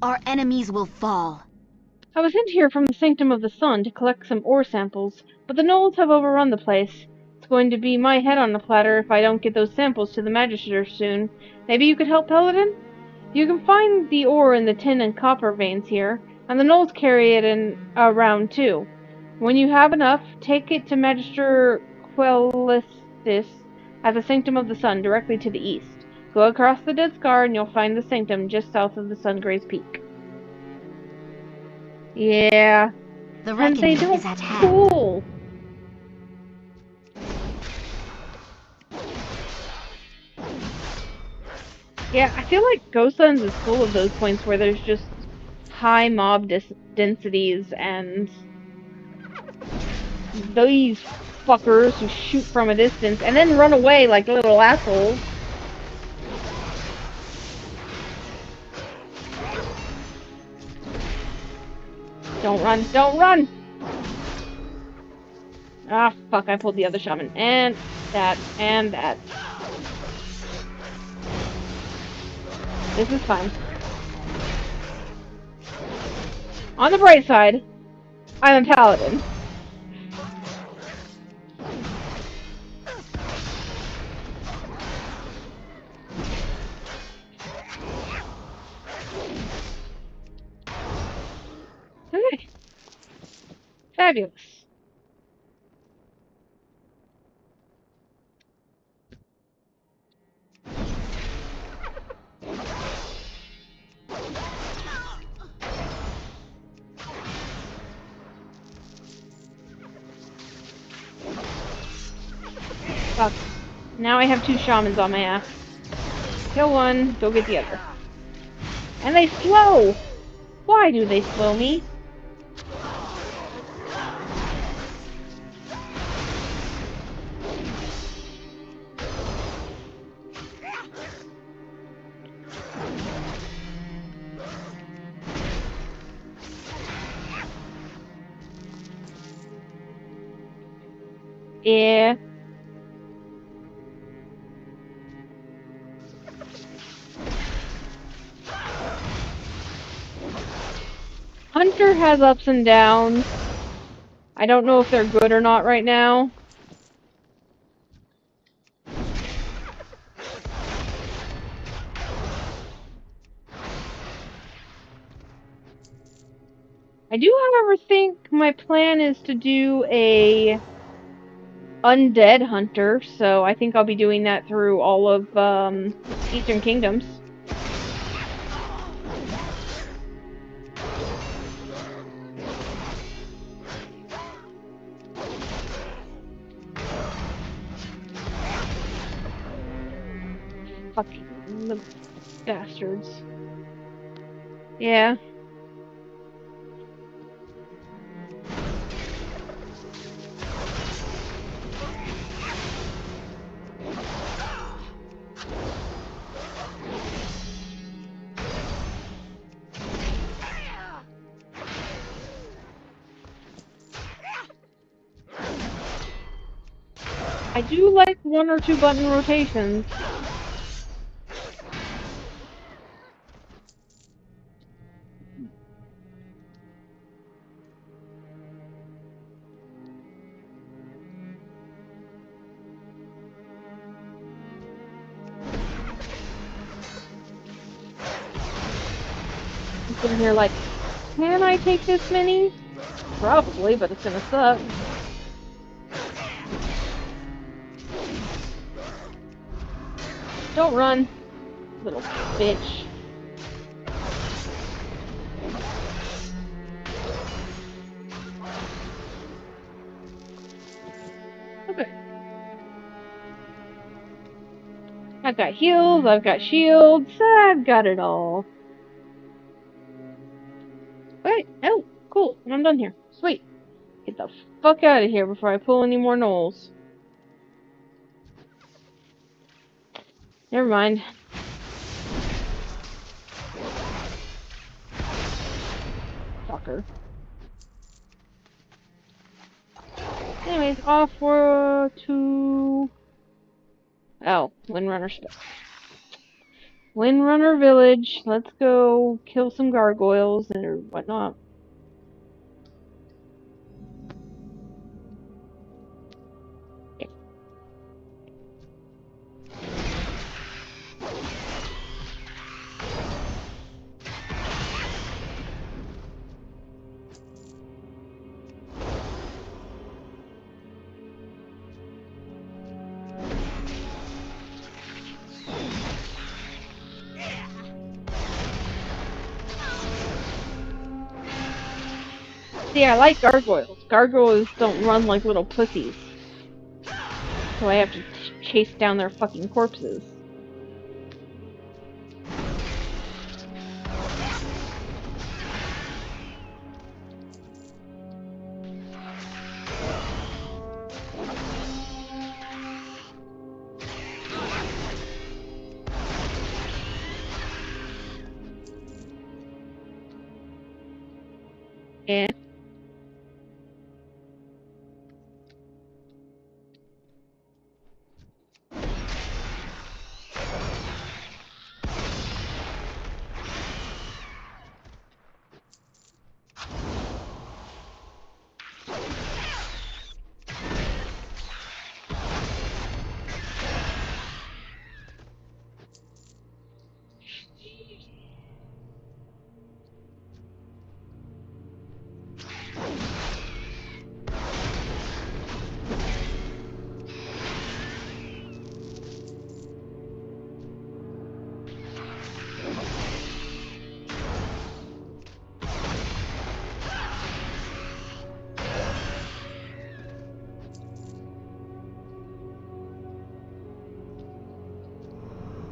Our enemies will fall. I was sent here from the Sanctum of the Sun to collect some ore samples, but the gnolls have overrun the place. It's going to be my head on the platter if I don't get those samples to the Magister soon. Maybe you could help, Paladin? You can find the ore in the tin and copper veins here, and the gnolls carry it around too. When you have enough, take it to Magister Quellistis at the Sanctum of the Sun, directly to the east. Go across the Dead Scar and you'll find the Sanctum just south of the Sungraze Peak. Yeah. The And they reckoning don't is at hand. cool. Yeah, I feel like Ghostlands is full of those points where there's just high mob densities and these fuckers who shoot from a distance and then run away like little assholes. Don't run, don't run! Ah, fuck, I pulled the other shaman. And that, and that. This is fine. On the bright side, I'm a paladin. Okay. Fabulous. Fuck. Now I have two shamans on my ass. Kill one, go get the other. And they slow! Why do they slow me? Yeah. Hunter has ups and downs. I don't know if they're good or not right now. I do, however, think my plan is to do a undead hunter, so I think I'll be doing that through all of Eastern Kingdoms. Fucking the bastards. Yeah. I do like 1 or 2 button rotations. I'm sitting here like, can I take this many? Probably, but it's gonna suck. Don't run, little bitch. Okay. I've got heals, I've got shields, I've got it all. Wait, oh, cool, I'm done here. Sweet. Get the fuck out of here before I pull any more gnolls. Never mind. Fucker. Anyways, off for to... Oh, Windrunner Village. Let's go kill some gargoyles or whatnot. See, I like gargoyles. Gargoyles don't run like little pussies. So I have to chase down their fucking corpses. Yeah.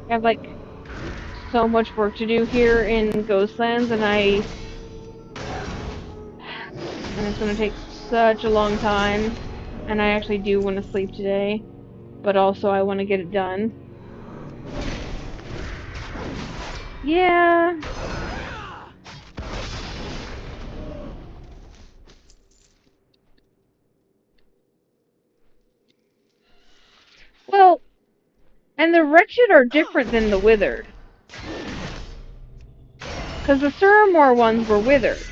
I have like so much work to do here in Ghostlands, and it's gonna take such a long time. And I actually do want to sleep today, but also I want to get it done. Yeah. Well, and the wretched are different than the withered. Because the Suramore ones were withered.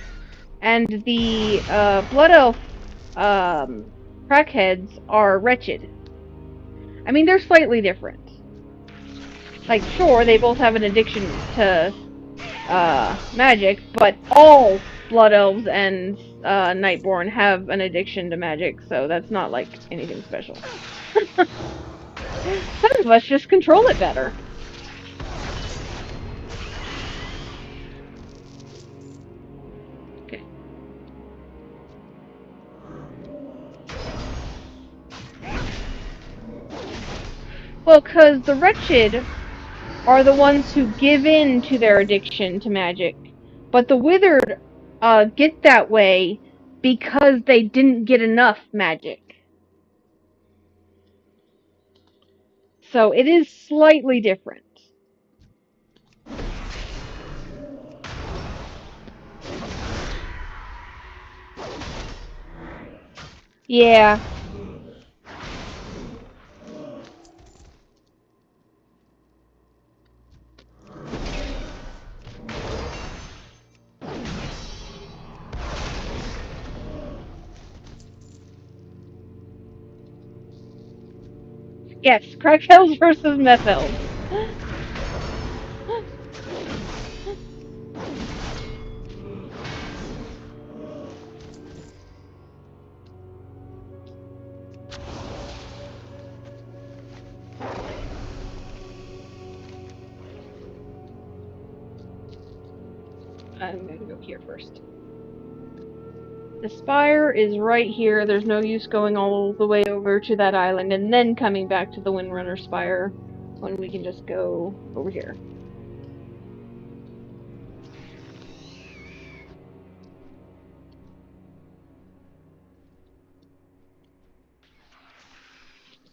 And the Blood Elf crackheads are wretched. I mean, they're slightly different. Like, sure, they both have an addiction to magic, but all Blood Elves and Nightborn have an addiction to magic, so that's not like anything special. Some of us just control it better. Okay. Well, because the wretched are the ones who give in to their addiction to magic, but the withered get that way because they didn't get enough magic. So it is slightly different. Yeah. Yes, crack elves versus meth elves. I'm gonna go here first. The spire is right here. There's no use going all the way over to that island and then coming back to the Windrunner spire when we can just go over here.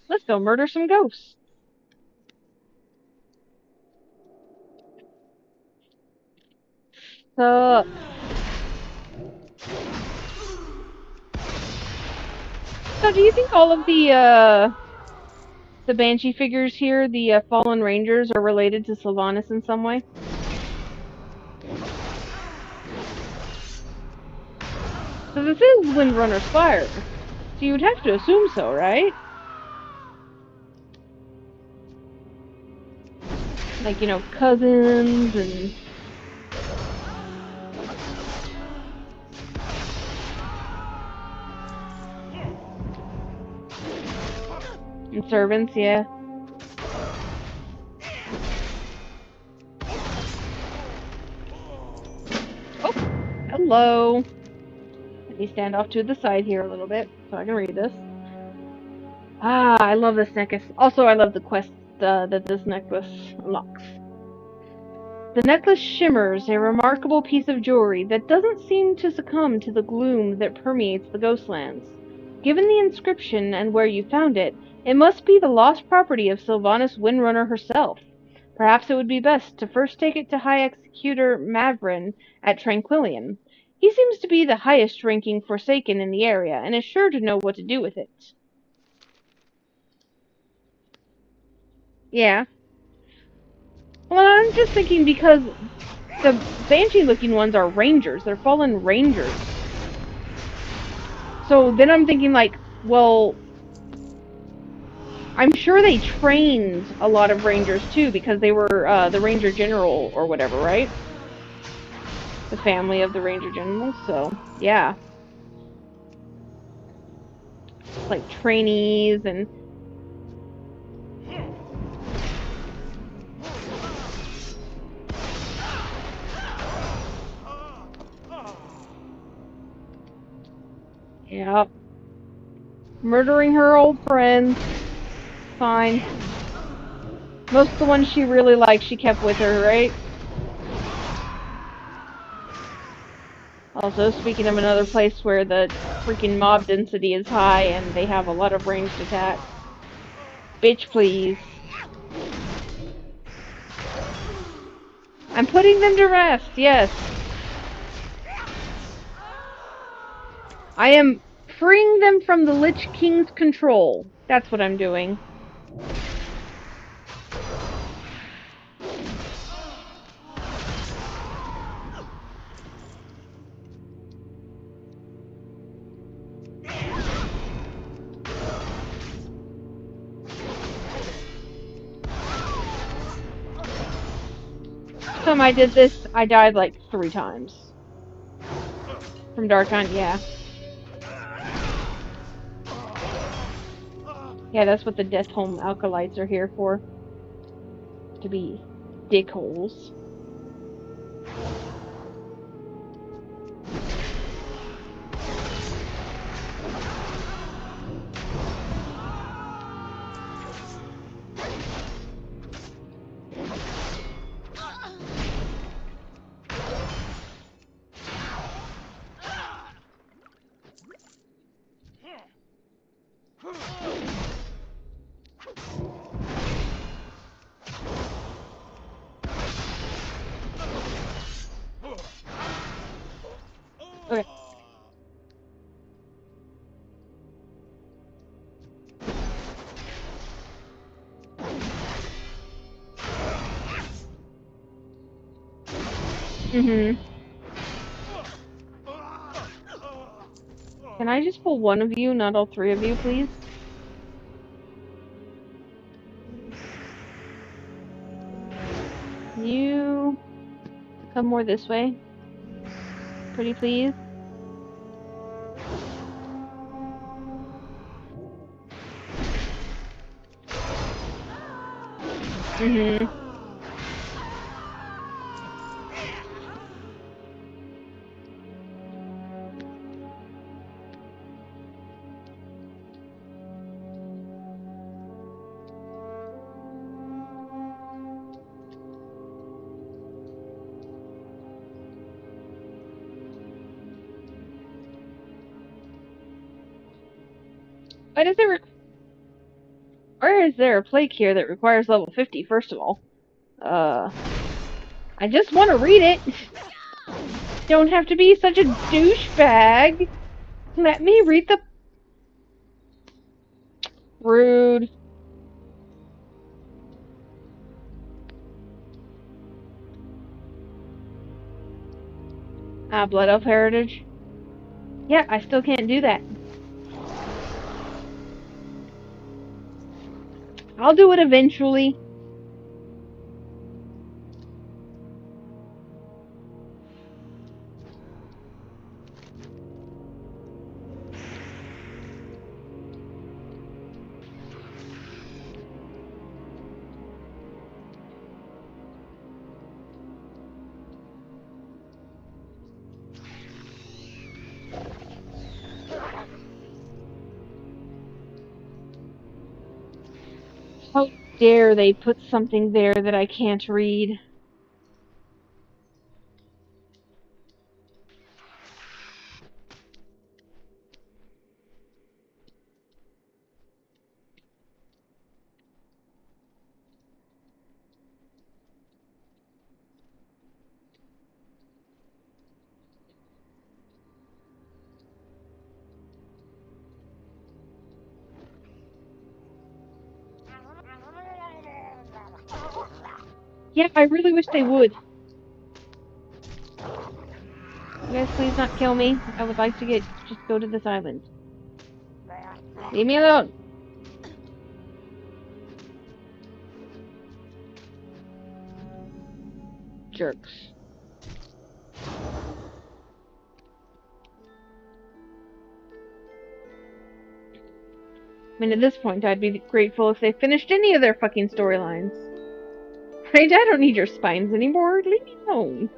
Let's go murder some ghosts. Sup? So do you think all of the Banshee figures here, the Fallen Rangers, are related to Sylvanas in some way? So this is Windrunner Spire. So you would have to assume so, right? Like, you know, cousins and... and servants, yeah. Oh, hello. Let me stand off to the side here a little bit so I can read this. Ah, I love this necklace. Also, I love the quest that this necklace unlocks. The necklace shimmers, a remarkable piece of jewelry that doesn't seem to succumb to the gloom that permeates the Ghostlands. Given the inscription and where you found it, it must be the lost property of Sylvanas Windrunner herself. Perhaps it would be best to first take it to High Executor Mavrin at Tranquillion. He seems to be the highest-ranking Forsaken in the area, and is sure to know what to do with it. Yeah. Well, I'm just thinking because the Banshee-looking ones are Rangers. They're fallen Rangers. So then I'm thinking like, well, I'm sure they trained a lot of Rangers too, because they were the Ranger General or whatever, right? The family of the Ranger General, so, yeah. Like trainees and... yeah. Murdering her old friends. Fine. Most of the ones she really liked, she kept with her, right? Also, speaking of another place where the freaking mob density is high and they have a lot of ranged attacks. Bitch, please. I'm putting them to rest, yes. I am freeing them from the Lich King's control. That's what I'm doing. Last time I did this, I died like 3 times. From Dark Hunt, yeah. Yeah, that's what the Death Home Alkalites are here for. To be dickholes. Okay. Can I just pull one of you, not all 3 of you, please? You come more this way. Pretty please. Why does it Where is there a plague here that requires level 50, first of all? I just want to read it. Don't have to be such a douchebag. Let me read the... Rude. Ah, Blood Elf Heritage. Yeah, I still can't do that. I'll do it eventually. How dare they put something there that I can't read? Yeah, I really wish they would. You guys please not kill me. I would like to just go to this island. Leave me alone. Jerks. I mean, at this point, I'd be grateful if they finished any of their fucking storylines. Right? I don't need your spines anymore. Leave me alone.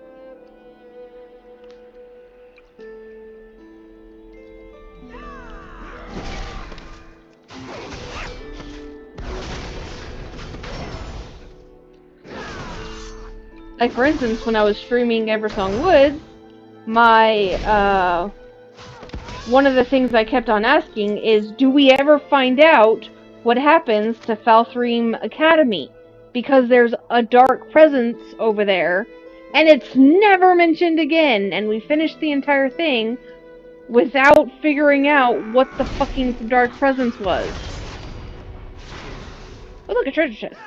Like, for instance, when I was streaming Eversong Woods, one of the things I kept on asking is, do we ever find out what happens to Falthreem Academy? Because there's a dark presence over there, and it's never mentioned again, and we finished the entire thing without figuring out what the fucking dark presence was. Oh, look, a treasure chest.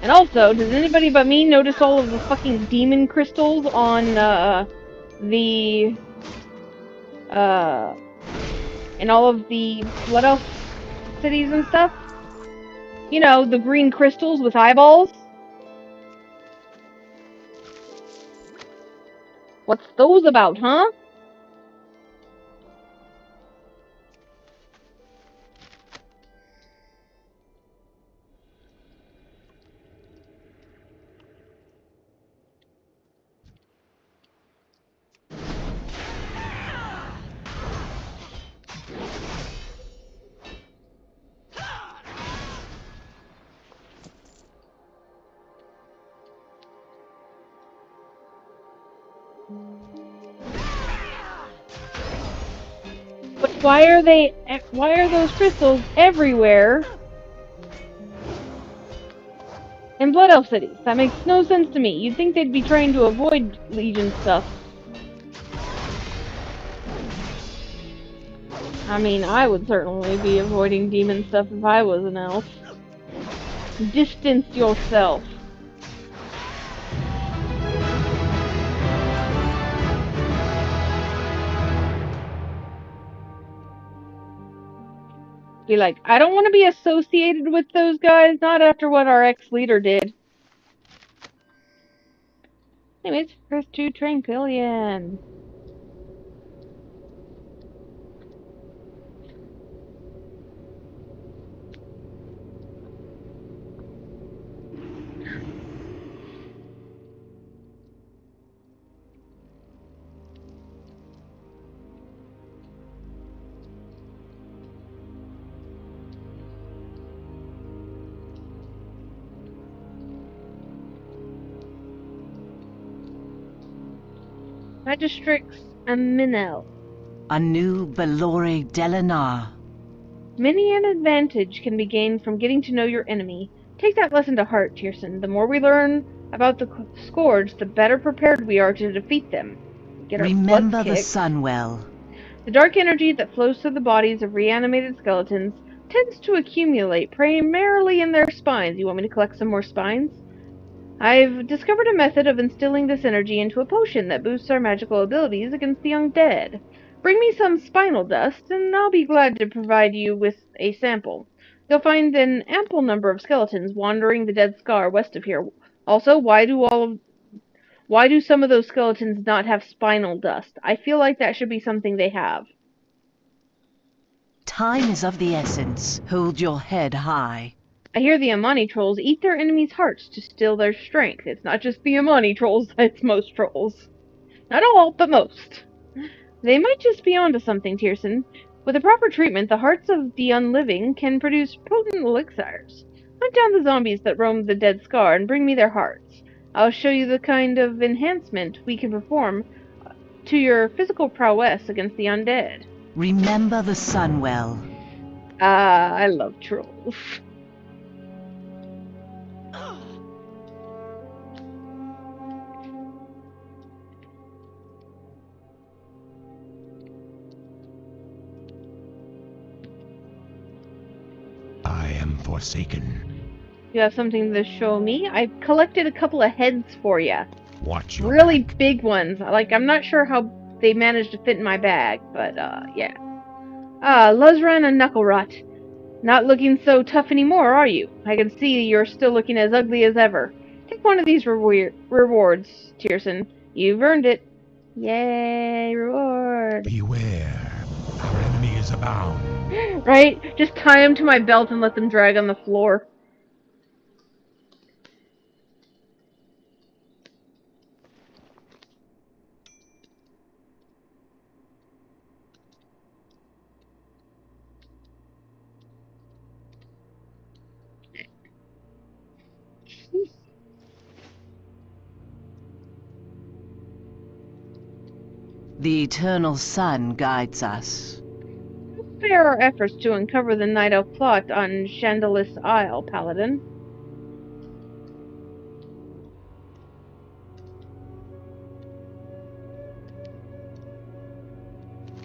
And also, does anybody but me notice all of the fucking demon crystals on, in all of the Blood Elf cities and stuff? You know, the green crystals with eyeballs? What's those about, huh? But why are those crystals everywhere in Blood Elf cities? That makes no sense to me. You'd think they'd be trying to avoid Legion stuff. I mean, I would certainly be avoiding demon stuff if I was an elf. Distance yourself. Be like, I don't want to be associated with those guys, not after what our ex-leader did. Anyways, first to Tranquillian. Magistrix and Minel. A new Belore Delanar. Many an advantage can be gained from getting to know your enemy. Take that lesson to heart, Tierson. The more we learn about the Scourge, the better prepared we are to defeat them. Get our Remember butts the kicked. Sunwell. The dark energy that flows through the bodies of reanimated skeletons tends to accumulate primarily in their spines. You want me to collect some more spines? I've discovered a method of instilling this energy into a potion that boosts our magical abilities against the undead. Bring me some spinal dust, and I'll be glad to provide you with a sample. You'll find an ample number of skeletons wandering the Dead Scar west of here. Also, why do some of those skeletons not have spinal dust? I feel like that should be something they have. Time is of the essence. Hold your head high. I hear the Amani trolls eat their enemies' hearts to still their strength. It's not just the Amani trolls, it's most trolls. Not all, but most. They might just be onto something, Tierson. With the proper treatment, the hearts of the unliving can produce potent elixirs. Hunt down the zombies that roam the Dead Scar and bring me their hearts. I'll show you the kind of enhancement we can perform to your physical prowess against the undead. Remember the Sunwell. Ah, I love trolls. I am forsaken. You have something to show me? I've collected a couple of heads for you. Watch your Really back. big ones. Like, I'm not sure how they managed to fit in my bag, but, yeah. Ah, Luzran and Knucklerot. Not looking so tough anymore, are you? I can see you're still looking as ugly as ever. Take one of these rewards, Tierson. You've earned it. Yay, reward. Beware. Our enemy is abound. Right? Just tie them to my belt and let them drag on the floor. The eternal sun guides us. Spare our efforts to uncover the Night Elf plot on Chandalis Isle, Paladin.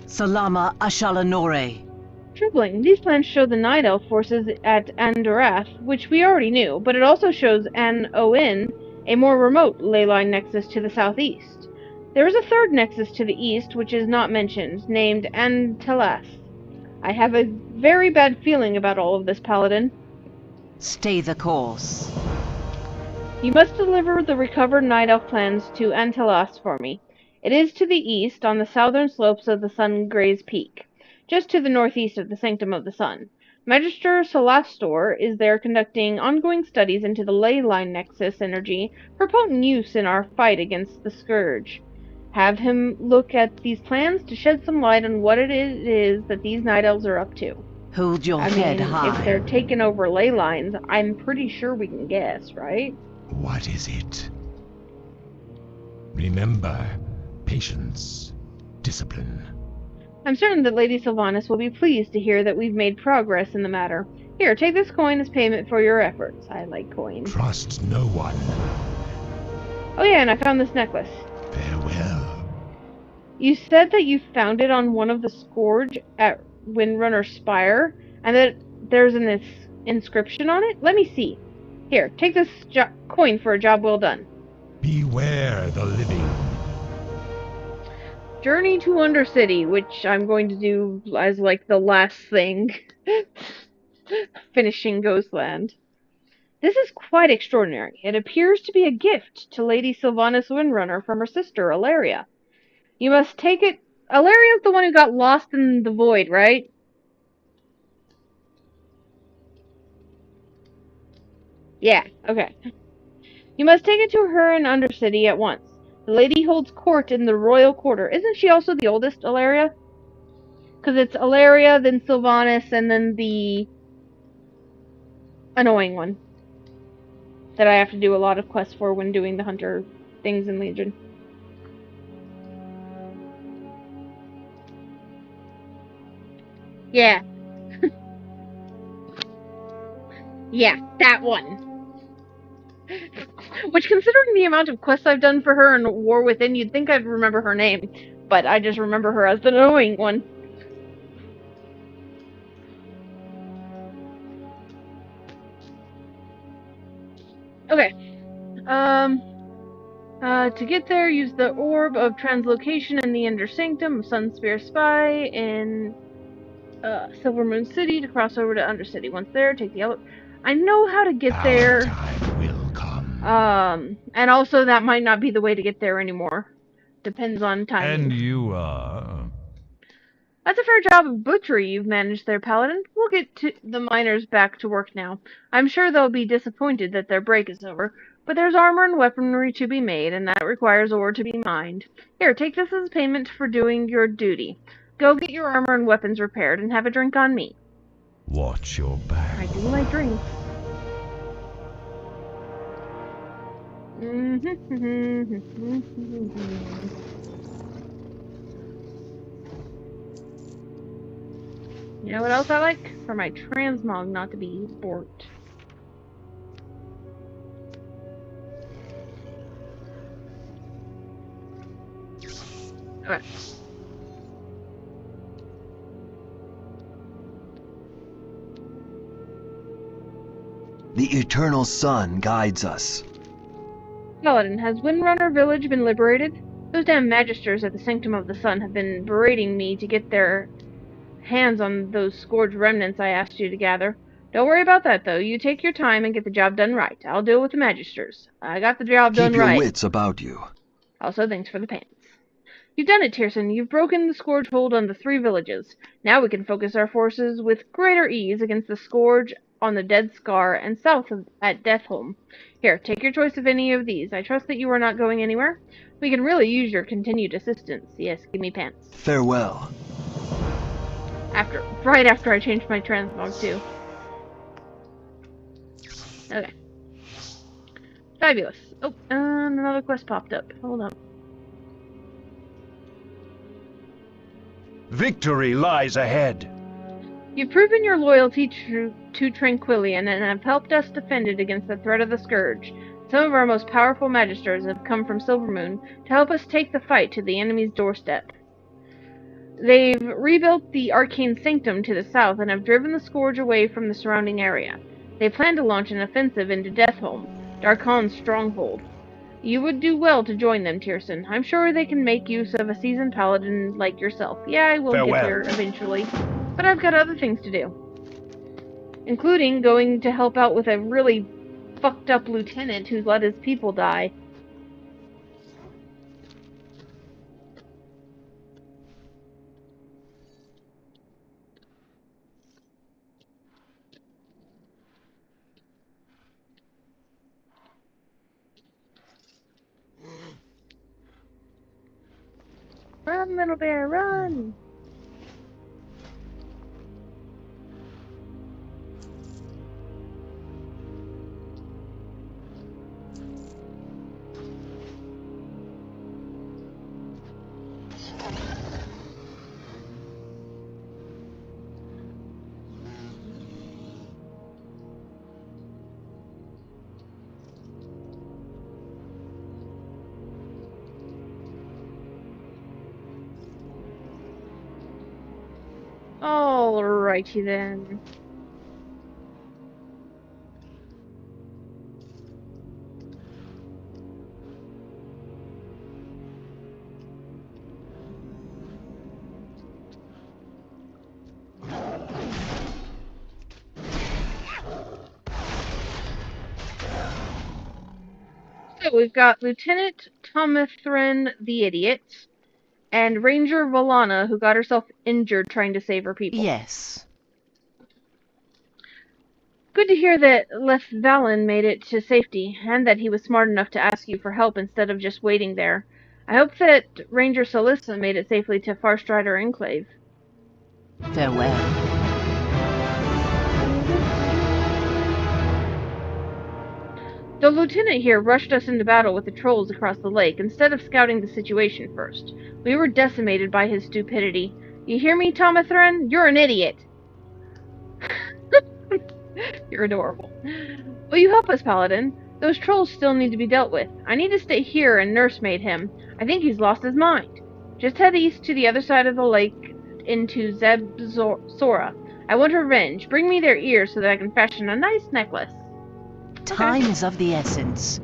Salama Ashalanore. Troubling. These plans show the Night Elf forces at Andorath, which we already knew, but it also shows An Oin, a more remote leyline nexus to the southeast. There is a third nexus to the east, which is not mentioned, named Antelas. I have a very bad feeling about all of this, Paladin. Stay the course. You must deliver the recovered Night Elf plans to Antelas for me. It is to the east, on the southern slopes of the Sun-Graze Peak, just to the northeast of the Sanctum of the Sun. Magister Solastor is there conducting ongoing studies into the leyline nexus energy for potent use in our fight against the Scourge. Have him look at these plans to shed some light on what it is that these Night Elves are up to. Hold your I head mean, high. if they're taking over ley lines, I'm pretty sure we can guess, right? What is it? Remember, patience, discipline. I'm certain that Lady Sylvanas will be pleased to hear that we've made progress in the matter. Here, take this coin as payment for your efforts. I like coins. Trust no one. Oh yeah, and I found this necklace. Farewell. You said that you found it on one of the Scourge at Windrunner Spire, and that there's an inscription on it? Let me see. Here, take this coin for a job well done. Beware the living. Journey to Undercity, which I'm going to do as, like, the last thing. Finishing Ghostland. This is quite extraordinary. It appears to be a gift to Lady Sylvanas Windrunner from her sister, Ilaria. You must take it... Ilaria's the one who got lost in the void, right? Yeah, okay. You must take it to her in Undercity at once. The lady holds court in the royal quarter. Isn't she also the oldest, Ilaria? Because it's Ilaria, then Sylvanas, and then the annoying one that I have to do a lot of quests for when doing the hunter things in Legion. Yeah. Yeah, that one. Which, considering the amount of quests I've done for her in War Within, you'd think I'd remember her name. But I just remember her as the annoying one. Okay. To get there, use the Orb of Translocation in the Inner Sanctum of Sunspear Spy in Silver Moon City to cross over to Undercity. Once there, take the elevator. I know how to get there. Our time will come. And also that might not be the way to get there anymore. Depends on timing. And you are? That's a fair job of butchery you've managed there, Paladin. We'll get to the miners back to work now. I'm sure they'll be disappointed that their break is over, but there's armor and weaponry to be made, and that requires ore to be mined. Here, take this as payment for doing your duty. Go get your armor and weapons repaired, and have a drink on me. Watch your back. I do like drinks. You know what else I like? For my transmog not to be borked. Okay. The eternal sun guides us. Paladin, has Windrunner Village been liberated? Those damn magisters at the Sanctum of the Sun have been berating me to get their hands on those scourge remnants I asked you to gather. Don't worry about that, though. You take your time and get the job done right. I'll deal with the magisters. I got the job done Keep your right. wits about you. Also, thanks for the pants. You've done it, Tierson. You've broken the Scourge hold on the 3 villages. Now we can focus our forces with greater ease against the Scourge on the Dead Scar and south at Deathholm. Here, take your choice of any of these. I trust that you are not going anywhere. We can really use your continued assistance. Yes, give me pants. Farewell. Right after I changed my transmog, too. Okay. Fabulous. Oh, and another quest popped up. Hold up. Victory lies ahead. You've proven your loyalty to Tranquillion and have helped us defend it against the threat of the Scourge. Some of our most powerful magisters have come from Silvermoon to help us take the fight to the enemy's doorstep. They've rebuilt the Arcane Sanctum to the south and have driven the Scourge away from the surrounding area. They plan to launch an offensive into Deathholm, Darkon's stronghold. You would do well to join them, Tierson. I'm sure they can make use of a seasoned paladin like yourself. Yeah, I will Farewell. get there eventually, but I've got other things to do. Including going to help out with a really fucked up lieutenant who's let his people die. Run, little bear, run! Alrighty then. So we've got Lieutenant Tomathren the Idiot, and Ranger Valana, who got herself injured trying to save her people. Yes. Good to hear that Les Valen made it to safety, and that he was smart enough to ask you for help instead of just waiting there. I hope that Ranger Salissa made it safely to Farstrider Enclave. Farewell. The lieutenant here rushed us into battle with the trolls across the lake instead of scouting the situation first. We were decimated by his stupidity. You hear me, Tomathren? You're an idiot! You're adorable. Will you help us, Paladin? Those trolls still need to be dealt with. I need to stay here and nursemaid him. I think he's lost his mind. Just head east to the other side of the lake into Sora. I want revenge. Bring me their ears so that I can fashion a nice necklace. Time is of the essence.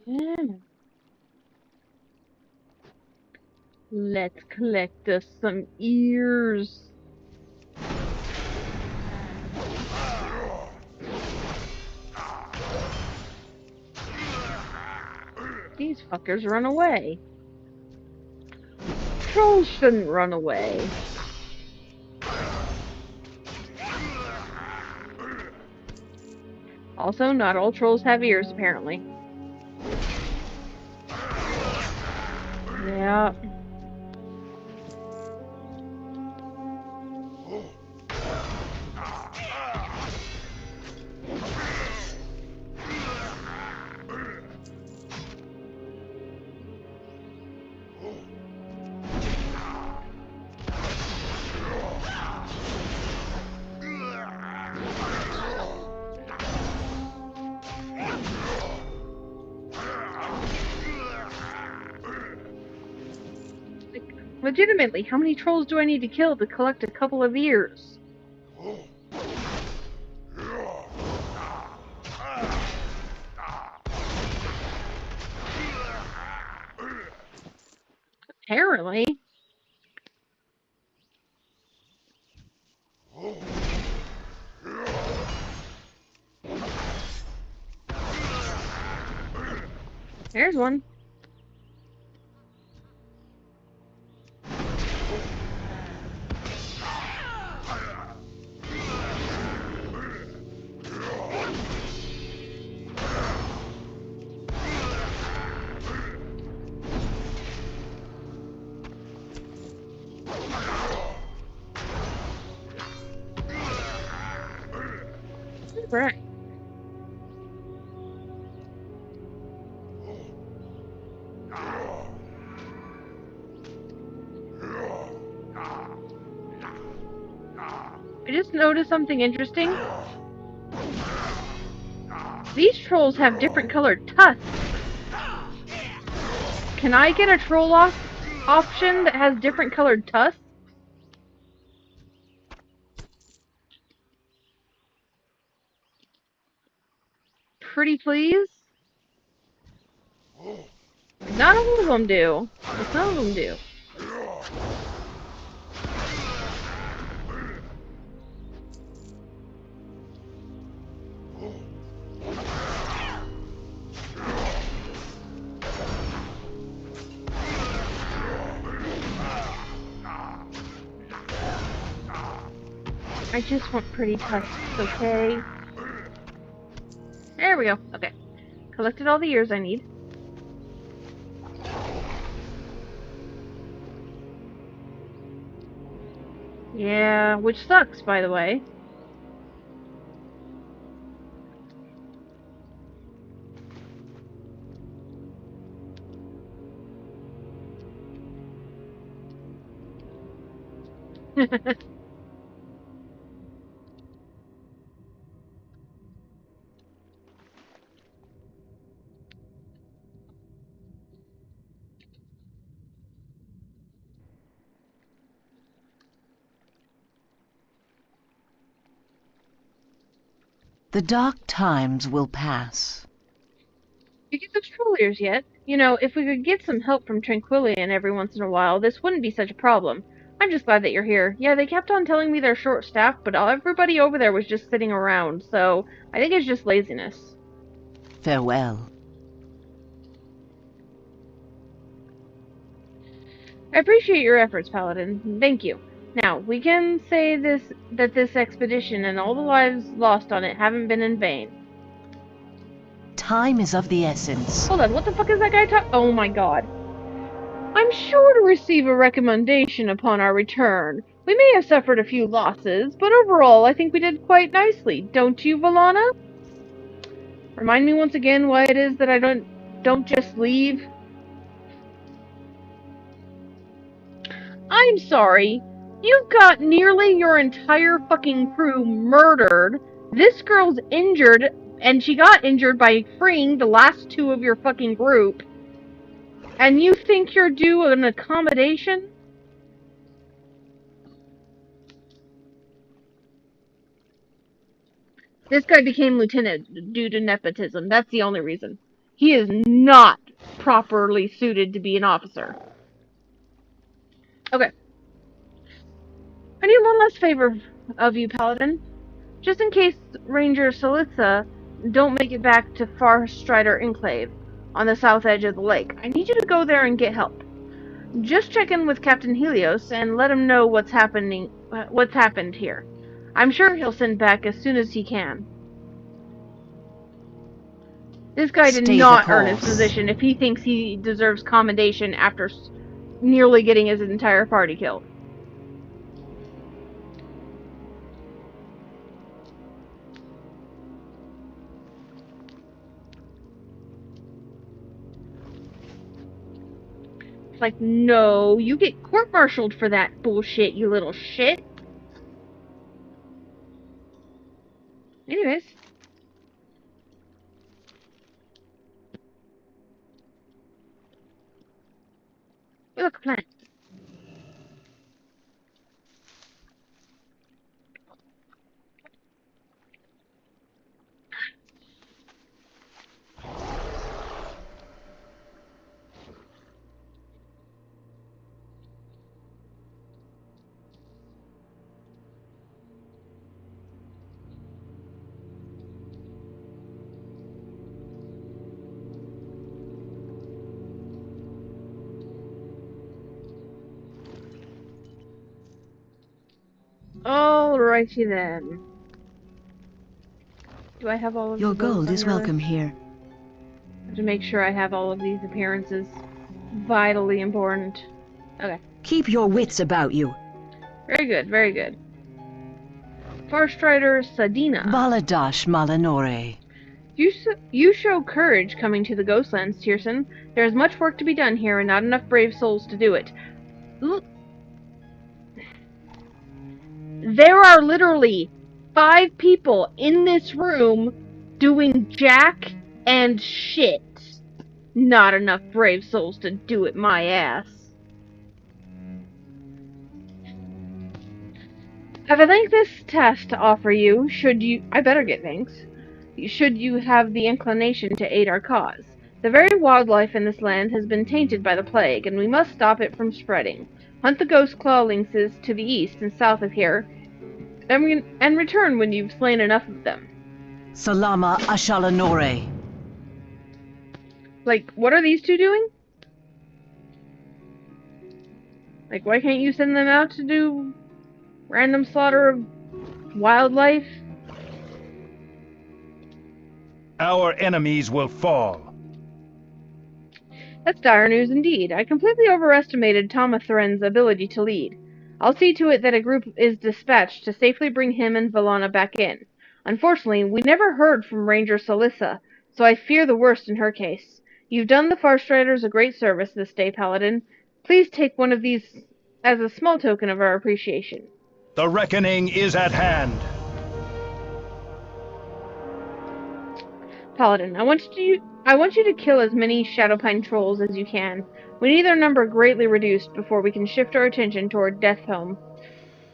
Yeah. Let's collect us some ears. These fuckers run away. Trolls shouldn't run away. Also, not all trolls have ears, apparently. Yeah. Legitimately, how many trolls do I need to kill to collect a couple of ears? Apparently. There's one. Right. I just noticed something interesting. These trolls have different colored tusks. Can I get a troll option that has different colored tusks? Pretty please? Not all of them do. But some of them do. I just want pretty tusks, okay? There we go. Okay. Collected all the ears I need. Yeah, which sucks, by the way. The dark times will pass. You get those troll ears yet? You know, if we could get some help from Tranquillian every once in a while, this wouldn't be such a problem. I'm just glad that you're here. Yeah, they kept on telling me they're short-staffed, but everybody over there was just sitting around, so I think it's just laziness. Farewell. I appreciate your efforts, Paladin. Thank you. Now, we can say that this expedition and all the lives lost on it haven't been in vain. Time is of the essence. Hold on, what the fuck is that guy talking? Oh my god. I'm sure to receive a recommendation upon our return. We may have suffered a few losses, but overall I think we did quite nicely. Don't you, Valana? Remind me once again why it is that I don't just leave. I'm sorry. You've got nearly your entire fucking crew murdered. This girl's injured, and she got injured by freeing the last two of your fucking group. And you think you're due an accommodation? This guy became lieutenant due to nepotism. That's the only reason. He is not properly suited to be an officer. Okay. I need one last favor of you, Paladin. Just in case Ranger Solitza don't make it back to Far Strider Enclave on the south edge of the lake, I need you to go there and get help. Just check in with Captain Helios and let him know what's happened here. I'm sure he'll send back as soon as he can. This guy did Stay the not earn his course. position if he thinks he deserves commendation after nearly getting his entire party killed. It's like, no, you get court-martialed for that bullshit, you little shit. Anyways. You look a plan. Alrighty then. Do I have all of Your those gold on is your welcome list? here. I have to make sure I have all of these appearances. Vitally important. Okay. Keep your wits about you. Very good, very good. Farstrider Sadina. Baladash Malanore. You show courage coming to the Ghostlands, Tierson. There is much work to be done here and not enough brave souls to do it. Look. There are literally 5 people in this room doing jack and shit. Not enough brave souls to do it my ass. I have a thankless task to offer you, I better get thanks. Should you have the inclination to aid our cause. The very wildlife in this land has been tainted by the plague, and we must stop it from spreading. Hunt the ghost claw lynxes to the east and south of here, and return when you've slain enough of them. Salama Ashalanore. Like, what are these two doing? Like, why can't you send them out to do random slaughter of wildlife? Our enemies will fall. That's dire news indeed. I completely overestimated Tomathuren's ability to lead. I'll see to it that a group is dispatched to safely bring him and Valana back in. Unfortunately, we never heard from Ranger Solissa, so I fear the worst in her case. You've done the Farstriders a great service this day, Paladin. Please take one of these as a small token of our appreciation. The reckoning is at hand. Paladin, I want you to kill as many Shadowpine trolls as you can. We need their number greatly reduced before we can shift our attention toward Deathhome.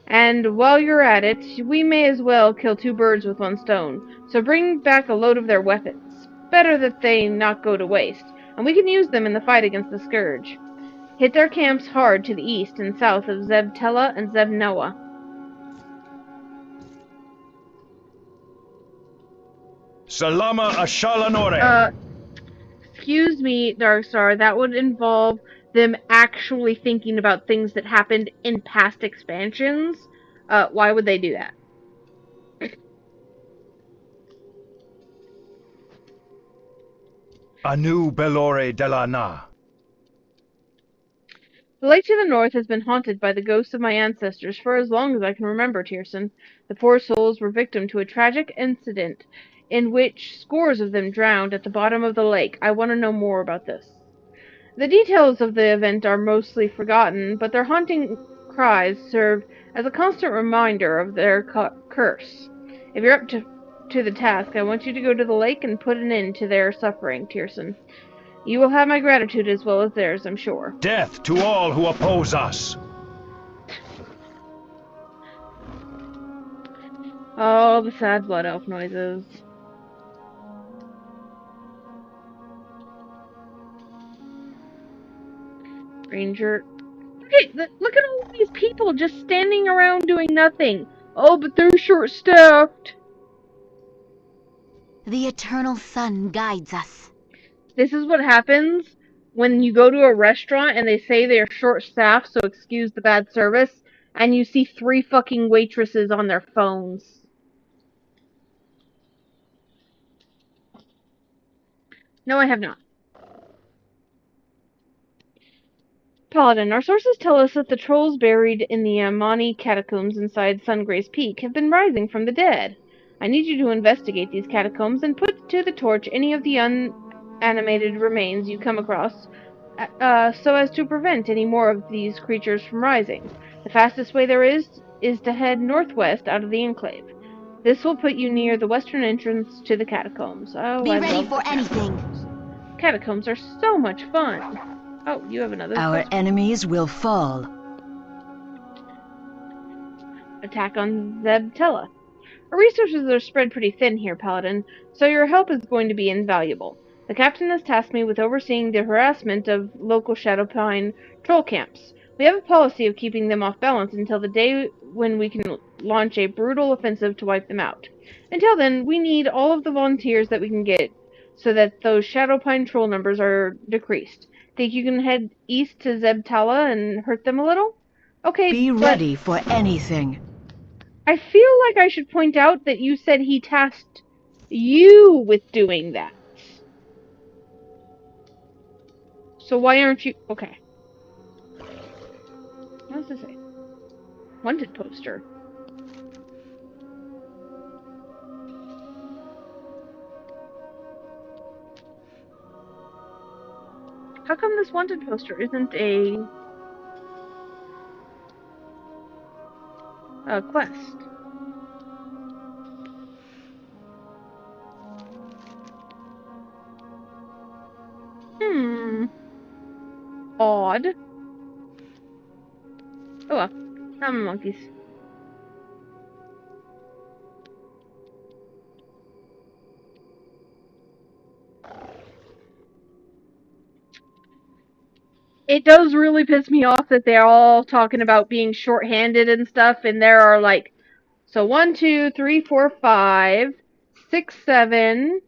And while you're at it, we may as well kill 2 birds with 1 stone. So bring back a load of their weapons. Better that they not go to waste, and we can use them in the fight against the Scourge. Hit their camps hard to the east and south of Zebtella and Zebnoa. Salama Ashalanore. Excuse me, Darkstar, that would involve them actually thinking about things that happened in past expansions. Why would they do that? Anu Belore de la Na. The lake to the north has been haunted by the ghosts of my ancestors for as long as I can remember, Tierson. The poor souls were victim to a tragic incident in which scores of them drowned at the bottom of the lake. I want to know more about this. The details of the event are mostly forgotten, but their haunting cries serve as a constant reminder of their curse. If you're up to the task, I want you to go to the lake and put an end to their suffering, Tierson. You will have my gratitude as well as theirs, I'm sure. Death to all who oppose us! Oh, the sad blood elf noises. Ranger. Look at all these people just standing around doing nothing. Oh, but they're short-staffed. The eternal sun guides us. This is what happens when you go to a restaurant and they say they're short-staffed, so excuse the bad service, and you see 3 fucking waitresses on their phones. No, I have not. Paladin, our sources tell us that the trolls buried in the Amani catacombs inside Sungray's Peak have been rising from the dead. I need you to investigate these catacombs and put to the torch any of the unanimated remains you come across, so as to prevent any more of these creatures from rising. The fastest way there is to head northwest out of the enclave. This will put you near the western entrance to the catacombs. Oh, Be I ready love for the anything. Catacombs are so much fun. Oh, you have another Our quest. enemies will fall. Attack on Zebtella. Our resources are spread pretty thin here, Paladin, so your help is going to be invaluable. The captain has tasked me with overseeing the harassment of local Shadowpine troll camps. We have a policy of keeping them off balance until the day when we can launch a brutal offensive to wipe them out. Until then, we need all of the volunteers that we can get, so that those Shadowpine troll numbers are decreased. Think you can head east to Zebtala and hurt them a little? Okay, Be but ready for anything. I feel like I should point out that you said he tasked you with doing that. So why aren't you... Okay. What does this say? Wanted poster. How come this wanted poster isn't a quest? Odd. Oh well. I'm monkeys. It does really piss me off that they're all talking about being short-handed and stuff, and there are like, so 1, 2, 3, 4, 5, 6, 7,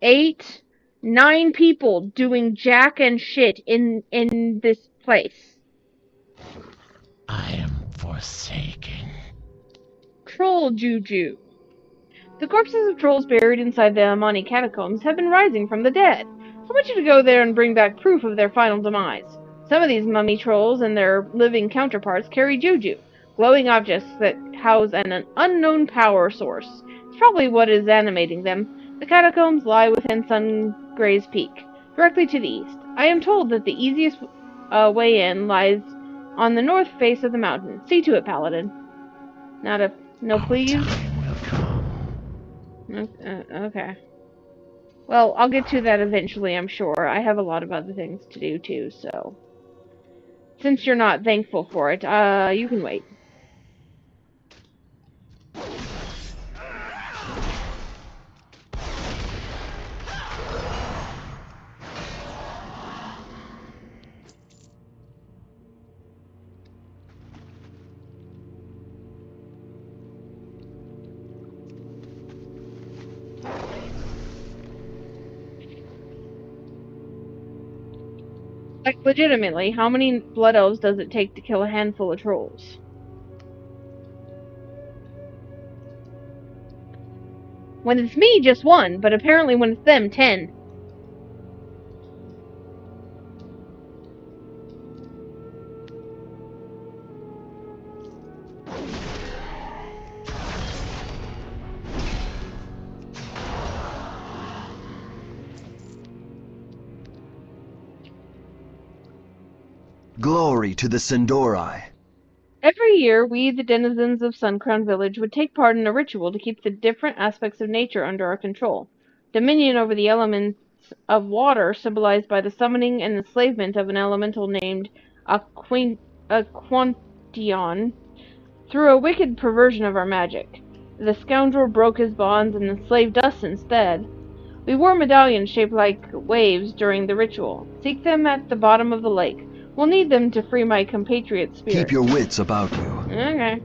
8, 9 people doing jack and shit in this place. I am forsaken. Troll juju. The corpses of trolls buried inside the Amani catacombs have been rising from the dead. I want you to go there and bring back proof of their final demise. Some of these mummy trolls and their living counterparts carry juju, glowing objects that house an unknown power source. It's probably what is animating them. The catacombs lie within Sungray's Peak, directly to the east. I am told that the easiest way in lies on the north face of the mountain. See to it, Paladin. No, Our please. time will come. Okay. Well, I'll get to that eventually, I'm sure. I have a lot of other things to do, too, so... Since you're not thankful for it, you can wait. Like, legitimately, how many blood elves does it take to kill a handful of trolls? When it's me, just 1, but apparently when it's them, 10. Glory to the Sindori. Every year, we, the denizens of Suncrown Village, would take part in a ritual to keep the different aspects of nature under our control. Dominion over the elements of water, symbolized by the summoning and enslavement of an elemental named Aquantion, through a wicked perversion of our magic. The scoundrel broke his bonds and enslaved us instead. We wore medallions shaped like waves during the ritual. Seek them at the bottom of the lake. We'll need them to free my compatriot's spirit. Keep your wits about you. Okay.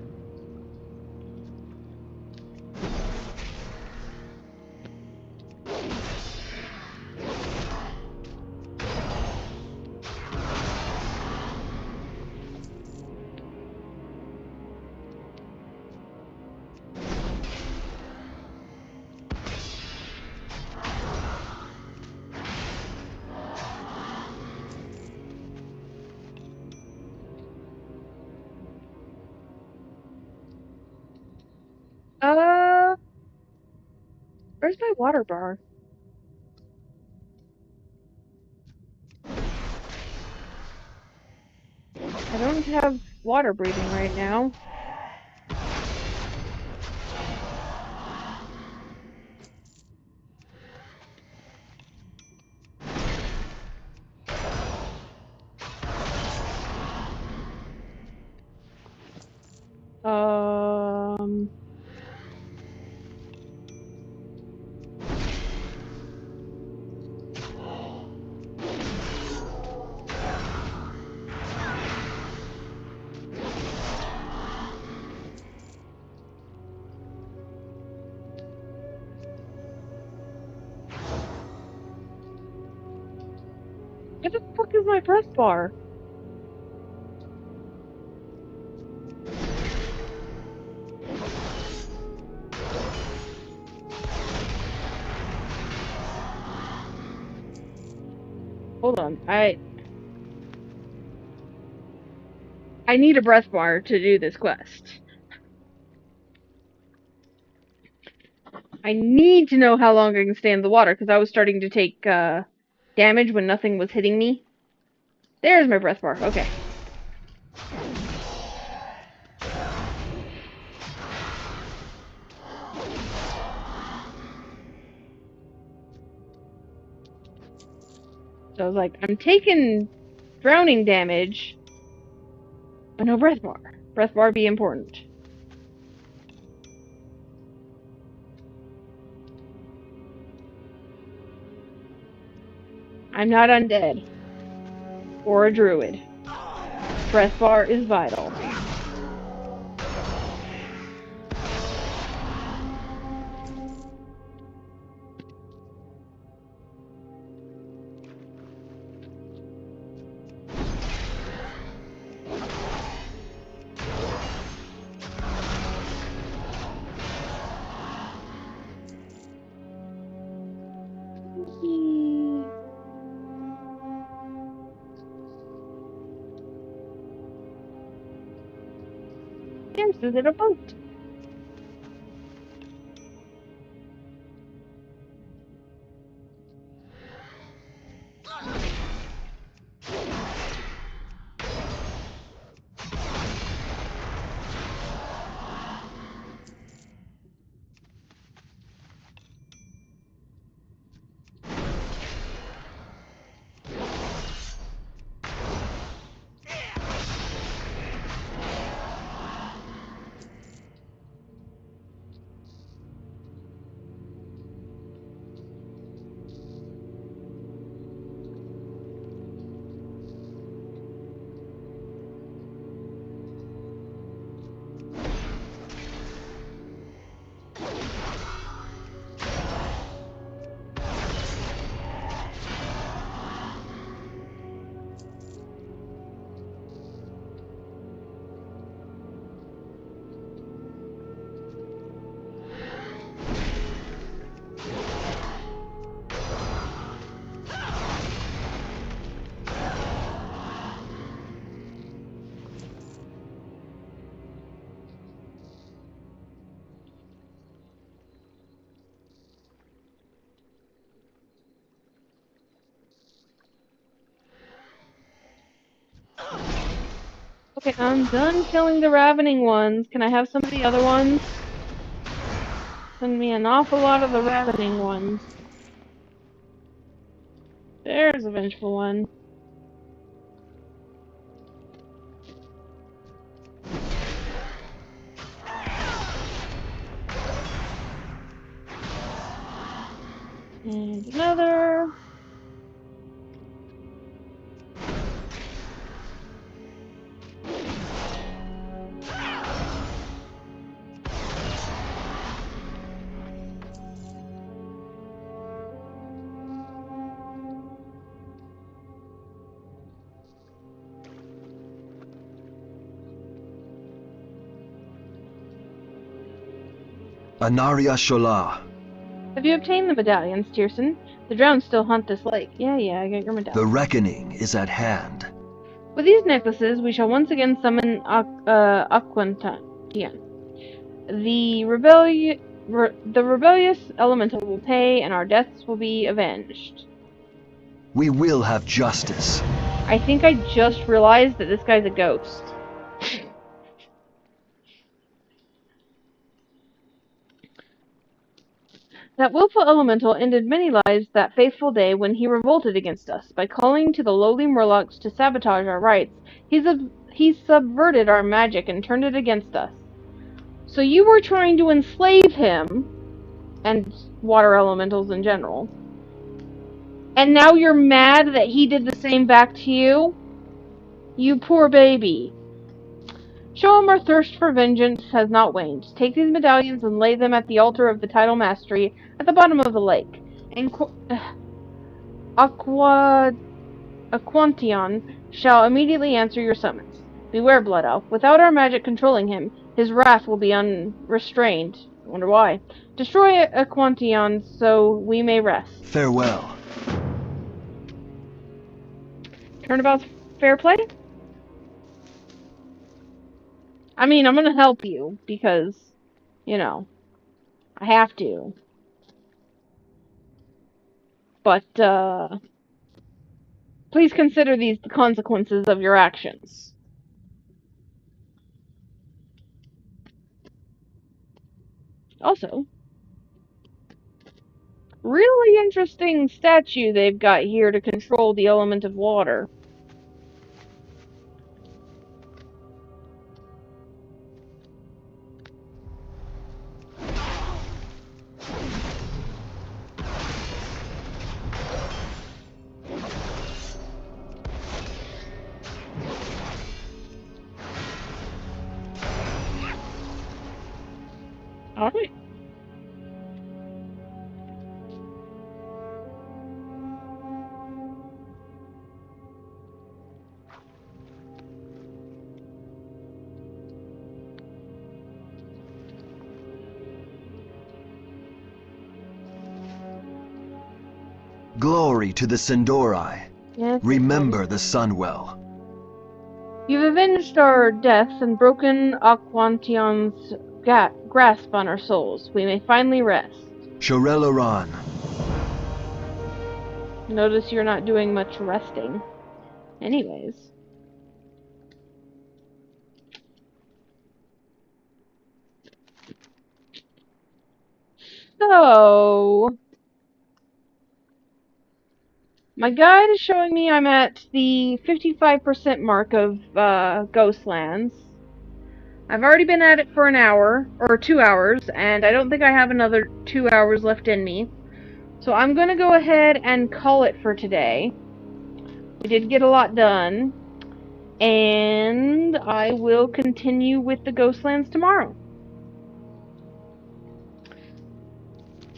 Where's my water bar? I don't have water breathing right now. Um... Where the fuck is my breath bar? Hold on, I need a breath bar to do this quest. I need to know how long I can stay in the water, because I was starting to take damage when nothing was hitting me. There's my breath bar, okay. So I was like, I'm taking drowning damage, but no breath bar. Breath bar be important. I'm not undead. Or a druid. Breath bar is vital. This is in a boat. Okay, I'm done killing the ravening ones. Can I have some of the other ones? Send me an awful lot of the ravening ones. There's a vengeful one. And another. Anaria Shola. Have you obtained the medallions, Tierson? The drowned still haunt this lake. Yeah, I got your medallion. The reckoning is at hand. With these necklaces, we shall once again summon Aquantian. The rebellious elemental will pay, and our deaths will be avenged. We will have justice. I think I just realized that this guy's a ghost. That willful elemental ended many lives that faithful day when he revolted against us. By calling to the lowly murlocs to sabotage our rights, he subverted our magic and turned it against us. So you were trying to enslave him, and water elementals in general. And now you're mad that he did the same back to you? You poor baby. Show him our thirst for vengeance has not waned. Take these medallions and lay them at the altar of the tidal mastery at the bottom of the lake. And Aquantion shall immediately answer your summons. Beware, Blood Elf. Without our magic controlling him, his wrath will be unrestrained. I wonder why. Destroy Aquantion so we may rest. Farewell. Turnabout's fair play? I mean, I'm gonna help you, because, you know, I have to. But, please consider these the consequences of your actions. Also, really interesting statue they've got here to control the element of water. Alright. Glory to the Sindori. Yes, Remember the Sunwell. you've avenged our deaths and broken Aquantion's grasp on our souls. We may finally rest. Shorelaran. Notice you're not doing much resting. Anyways. So, my guide is showing me I'm at the 55% mark of Ghostlands. I've already been at it for an hour, or 2 hours, and I don't think I have another 2 hours left in me. So I'm going to go ahead and call it for today. We did get a lot done, and I will continue with the Ghostlands tomorrow.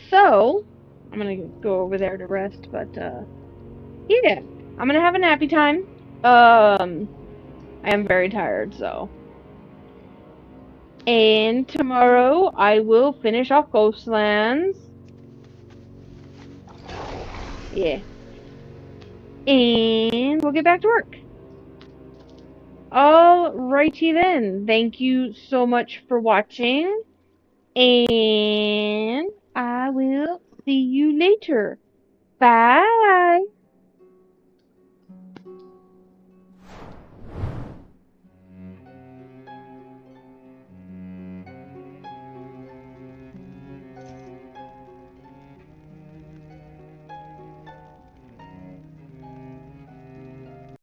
So, I'm going to go over there to rest, but, yeah, I'm going to have a nappy time. I am very tired, so. And tomorrow, I will finish off Ghostlands. Yeah. And we'll get back to work. Alrighty then. Thank you so much for watching. And I will see you later. Bye.